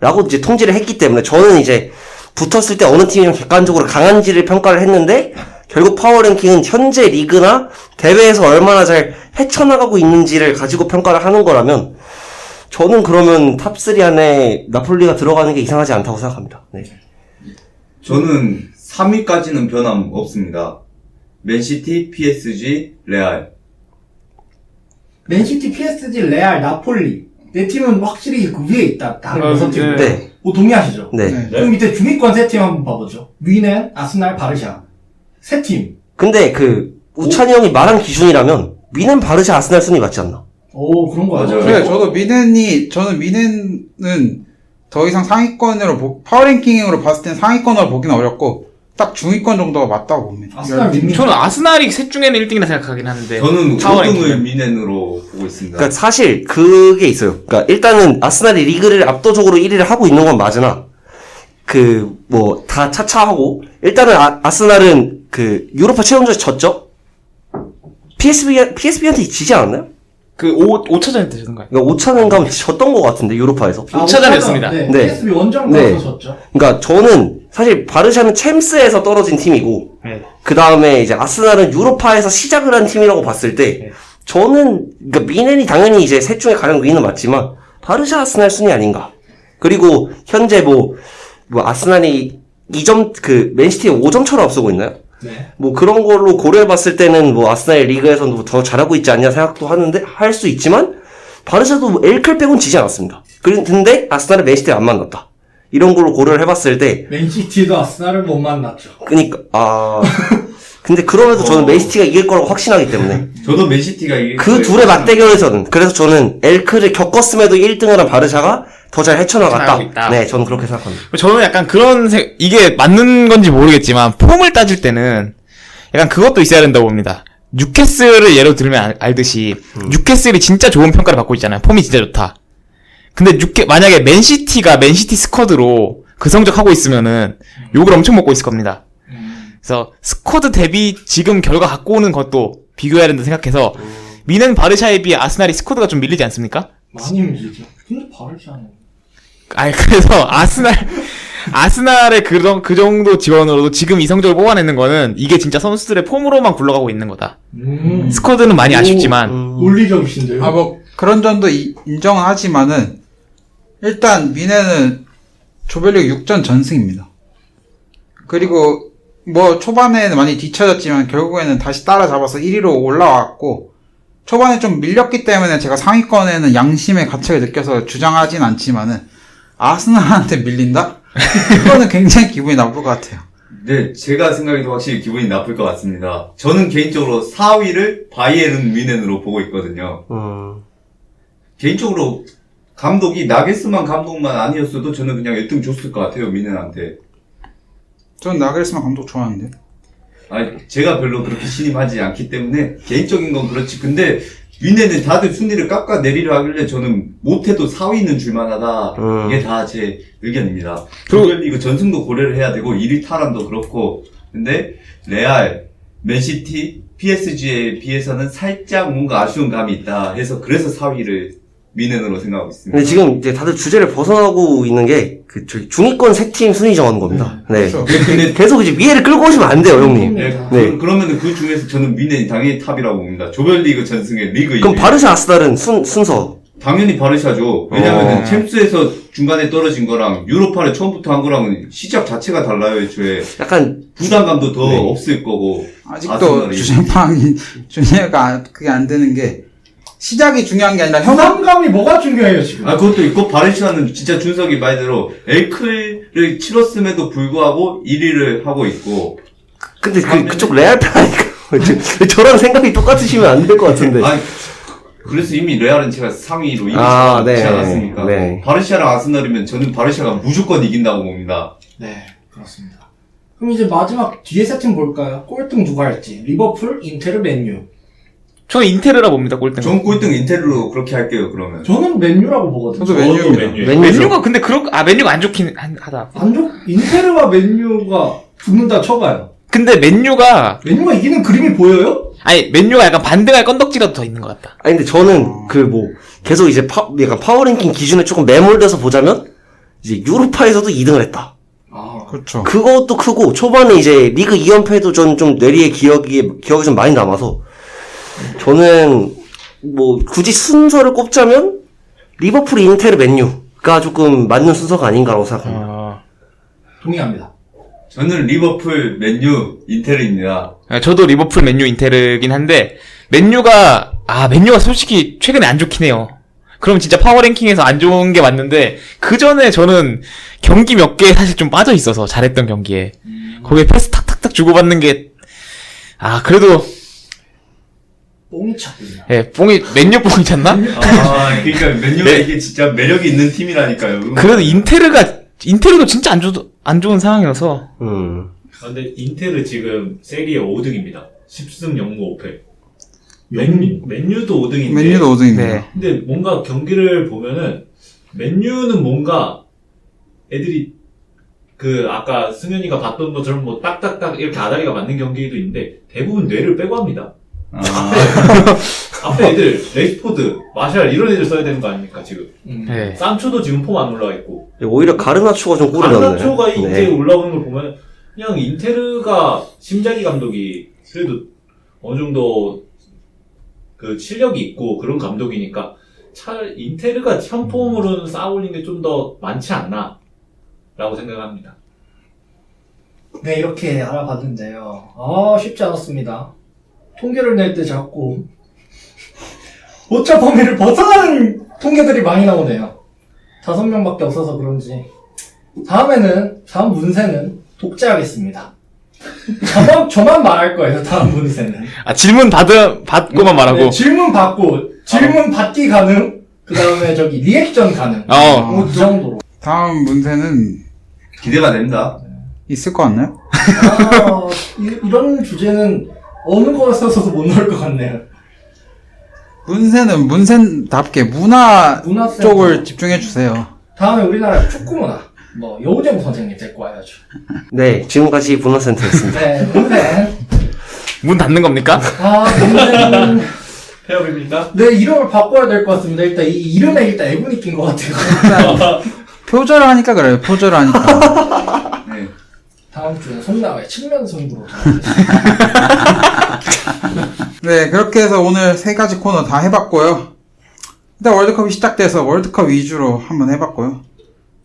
라고 이제 통지를 했기 때문에 저는 이제 붙었을 때 어느 팀이 객관적으로 강한지를 평가를 했는데 결국 파워랭킹은 현재 리그나 대회에서 얼마나 잘 헤쳐나가고 있는지를 가지고 평가를 하는 거라면 저는 그러면 탑3 안에 나폴리가 들어가는 게 이상하지 않다고 생각합니다. 네. 저는 3위까지는 변함 없습니다. 맨시티, PSG, 레알. 맨시티, PSG, 레알, 나폴리. 네 팀은 확실히 그 위에 있다. 다른 여섯 팀. 네. 뭐 동의하시죠? 네. 네. 그럼 밑에 중위권 세 팀 한번 봐보죠. 위넨, 아스날, 바르샤. 세 팀. 근데 우찬이 형이 말한 기준이라면 미넨 바르샤 아스날 순위 맞지 않나? 오, 그런 거 맞아요. 그래, 저는 미넨은 더 이상 상위권으로, 파워랭킹으로 봤을 땐 상위권으로 보기는 어렵고, 딱 중위권 정도가 맞다고 봅니다. 아스날 윈 저는 아스날이 셋 중에는 1등이라 생각하긴 하는데. 저는 파워 5등을 랭킹은. 미넨으로 보고 있습니다. 그러니까 사실 그게 있어요. 그러니까 일단은 아스날이 리그를 압도적으로 1위를 하고 있는 건 맞으나 다 차차하고 일단은 아스날은 유로파 최종전에서 졌죠. PSV한테 지지 않았나요? 5차전에 되셨던가요? 그러니까 5차전인가 졌던 것 같은데 유로파에서. 5차전이었습니다. 네. 네. PSV 원정 네. 가서 졌죠. 그러니까 저는 사실 바르샤는 챔스에서 떨어진 팀이고 네. 그 다음에 이제 아스날은 유로파에서 시작을 한 팀이라고 봤을 때 네. 저는 그러니까 미넨이 당연히 이제 셋 중에 가장 위는 맞지만 바르샤 아스날 순위 아닌가. 그리고 현재 아스날이 2점 맨시티에 5점 차로 앞서고 있나요? 네. 그런 걸로 고려해봤을 때는 아스날이 리그에서는 더 잘하고 있지 않냐 생각도 하는데 할 수 있지만 바르샤도 엘클 빼곤 지지 않았습니다. 근데 아스날은 맨시티에 안 만났다. 이런 걸로 고려를 해봤을 때 맨시티도 아스날을 못 만났죠. 근데 그럼에도 저는 맨시티가 이길 거라고 확신하기 때문에 저도 맨시티가 이길 그 거예요. 둘의 맞대결에서는 그래서 저는 엘클을 겪었음에도 1등을 한 바르샤가 더 잘 잘하고 헤쳐나갔다. 있다. 네, 저는 그렇게 생각합니다. 저는 약간 이게 맞는 건지 모르겠지만, 폼을 따질 때는 약간 그것도 있어야 된다고 봅니다. 뉴캐슬을 예로 들면 알듯이, 뉴캐슬이 진짜 좋은 평가를 받고 있잖아요. 폼이 진짜 좋다. 근데 만약에 맨시티가 맨시티 스쿼드로 그 성적 하고 있으면은 욕을 엄청 먹고 있을 겁니다. 그래서 스쿼드 대비 지금 결과 갖고 오는 것도 비교해야 된다 생각해서, 미넨 바르샤에 비해 아스날이 스쿼드가 좀 밀리지 않습니까? 많이 밀리죠. 근데 바르샤는. 그래서 아스날의 그 정도 지원으로도 지금 이 성적을 뽑아내는 거는 이게 진짜 선수들의 폼으로만 굴러가고 있는 거다. 스쿼드는 많이 아쉽지만. 논리적이신데요. 그런 점도 인정은 하지만은, 일단, 미넨은 조별리그 6전 전승입니다. 그리고, 초반에는 많이 뒤쳐졌지만, 결국에는 다시 따라잡아서 1위로 올라왔고, 초반에 좀 밀렸기 때문에 제가 상위권에는 양심의 가책을 느껴서 주장하진 않지만은, 아스날한테 밀린다? 그거는 굉장히 기분이 나쁠 것 같아요. 네, 제가 생각해도 확실히 기분이 나쁠 것 같습니다. 저는 개인적으로 4위를 바이에른 뮌헨으로 보고 있거든요. 개인적으로 감독이 나겔스만 감독만 아니었어도 저는 그냥 1등 줬을 것 같아요, 뮌헨한테. 전 나겔스만 감독 좋아하는데. 제가 별로 그렇게 신임하지 않기 때문에 개인적인 건 그렇지. 근데 뮌헨은 다들 순위를 깎아내리려 하길래 저는 못해도 4위는 줄만하다. 이게 다 제 의견입니다. 조별리그 전승도 고려를 해야 되고 1위 탈환도 그렇고. 근데 레알, 맨시티, PSG에 비해서는 살짝 뭔가 아쉬운 감이 있다 해서 그래서 4위를 뮌헨으로 생각하고 있습니다. 근데 지금 이제 다들 주제를 벗어나고 있는 게 저희 중위권 세 팀 순위 정하는 겁니다. 네. 그렇죠. 근데 계속 이제 위에를 끌고 오시면 안 돼요, 형님. 네. 그러면은 그 중에서 저는 뮌헨이 당연히 탑이라고 봅니다. 조별리그 전승의 리그 그럼 1위. 바르샤 아스날은 순서. 당연히 바르샤죠. 왜냐면은 챔스에서 중간에 떨어진 거랑 유로파를 처음부터 한 거랑은 시작 자체가 달라요, 애초에. 약간 부담감도 더 네. 없을 거고. 아직도 아스날이. 주제가 그게 안 되는 게, 시작이 중요한 게 아니라 부담감이 뭐가 중요해요, 지금? 그것도 있고, 바르샤는 진짜 준석이 말대로 엘클을 치렀음에도 불구하고 1위를 하고 있고. 근데 그쪽 레알 팬 아니까 저랑 생각이 똑같으시면 안 될 것 같은데. 그래서 이미 레알은 제가 상위로 이미 네. 잡지 않았습니까? 네. 바르샤랑 아스날이면 저는 바르샤가 무조건 이긴다고 봅니다. 네, 그렇습니다. 그럼 이제 마지막 뒤에 세 팀 볼까요? 꼴등 누가 할지. 리버풀, 인테르, 맨유. 저는 인테르라 봅니다, 꼴등. 전 꼴등 인테르로 그렇게 할게요, 그러면. 저는 맨유라고 보거든요. 저도 맨유입니다. 맨유가 근데 맨유가 안 좋긴 하다. 인테르와 맨유가 붙는다 쳐봐요. 근데 맨유가 이기는 그림이 보여요? 맨유가 약간 반등할 건덕지라도 더 있는 것 같다. 근데 저는 계속 이제 약간 파워랭킹 기준에 조금 매몰돼서 보자면 이제 유로파에서도 2등을 했다. 그렇죠. 그것도 크고 초반에 이제 리그 2연패도 좀 뇌리에 기억이 좀 많이 남아서 저는 굳이 순서를 꼽자면 리버풀, 인테르, 맨유가 조금 맞는 순서가 아닌가라고 생각합니다. 동의합니다. 저는 리버풀, 맨유, 인테르입니다. 저도 리버풀, 맨유, 인테르긴 한데 맨유가 솔직히 최근에 안 좋긴 해요. 그럼 진짜 파워랭킹에서 안 좋은 게 맞는데 그 전에 저는 경기 몇 개에 사실 좀 빠져 있어서 잘했던 경기에 거기에 패스 탁탁탁 주고받는 게 그래도 뽕이 찼군요. 맨유 뽕이 찼나? 그러니까 맨유가 네. 이게 진짜 매력이 있는 팀이라니까요. 그래도 인테르도 진짜 안 좋은 상황이어서 근데 인테르 지금 세리에 5등입니다. 10승 0무 5패. 맨유도 5등인데. 맨유도 5등입니다. 네. 근데 뭔가 경기를 보면은 맨유는 뭔가 애들이 아까 승현이가 봤던 것처럼 뭐 딱딱딱 이렇게 아다리가 맞는 경기도 있는데 대부분 뇌를 빼고 합니다. 앞에 애들 레이스포드, 마샬 이런 애들 써야 되는 거 아닙니까 지금? 네. 산초도 지금 폼 안 올라와 있고. 오히려 가르나초가 좀 꼴이 났네. 가르나초가 이제 올라오는 걸 보면 그냥 인테르가 심자기 감독이 그래도 어느 정도 그 실력이 있고 그런 감독이니까 인테르가 현 폼으로는 쌓아올린 게 좀 더 많지 않나 라고 생각합니다. 네, 이렇게 알아봤는데요. 쉽지 않았습니다. 통계를 낼 때 자꾸 오차 범위를 벗어나는 통계들이 많이 나오네요. 5명밖에 없어서 그런지. 다음 문제는 독재하겠습니다. 저만 말할 거예요, 다음 문제는. 질문 받고만 말하고. 네, 질문 받고, 질문 받기 가능, 그 다음에 리액션 가능. 이 정도로. 다음 문제는 기대가 됩니다. 있을 것 같나요? 이런 주제는 어느 거에서도 못 나올 것 같네요. 문제는 문제답게 문화 문화센터. 쪽을 집중해 주세요. 다음에 우리나라 축구 문화. 여우정 선생님 데리고 와야죠. 네, 지금까지 문화센터였습니다. 네, 문제. 문 닫는 겁니까? 문제는. 폐업입니까? 네, 이름을 바꿔야 될 것 같습니다. 일단, 이 이름에 일단 애군이 낀 것 같아요. 표절을 하니까 그래요. 표절을 하니까. 네. 다음 주에 송나와의 측면 승부로. 네, 그렇게 해서 오늘 3가지 코너 다 해봤고요. 일단 월드컵이 시작돼서 월드컵 위주로 한번 해봤고요.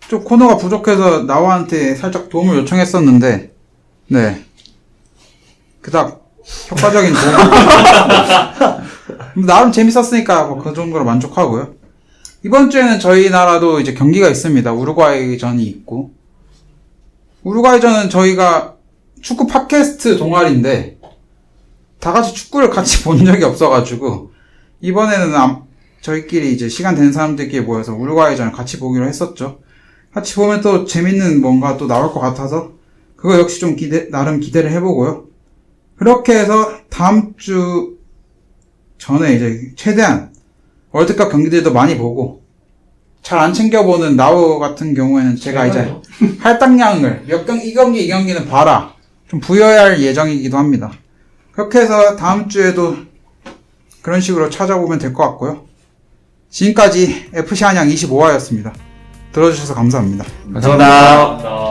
좀 코너가 부족해서 나와한테 살짝 도움을 요청했었는데, 네. 그닥 효과적인 도움. 나름 재밌었으니까 그 정도로 만족하고요. 이번 주에는 저희 나라도 이제 경기가 있습니다. 우루과이전이 있고. 우루과이전은 저희가 축구 팟캐스트 동아리인데, 다 같이 축구를 같이 본 적이 없어가지고, 이번에는 저희끼리 이제 시간 되는 사람들끼리 모여서 우루과이전을 같이 보기로 했었죠. 같이 보면 또 재밌는 뭔가 또 나올 것 같아서, 그거 역시 좀 나름 기대를 해보고요. 그렇게 해서 다음 주 전에 이제 최대한 월드컵 경기들도 많이 보고, 잘 안 챙겨보는 나우 같은 경우에는 제가 이제 할당량을 이 경기는 봐라. 좀 부여해야 할 예정이기도 합니다. 그렇게 해서 다음 주에도 그런 식으로 찾아보면 될 것 같고요. 지금까지 FC 한양 25화였습니다. 들어주셔서 감사합니다. 감사합니다. 아.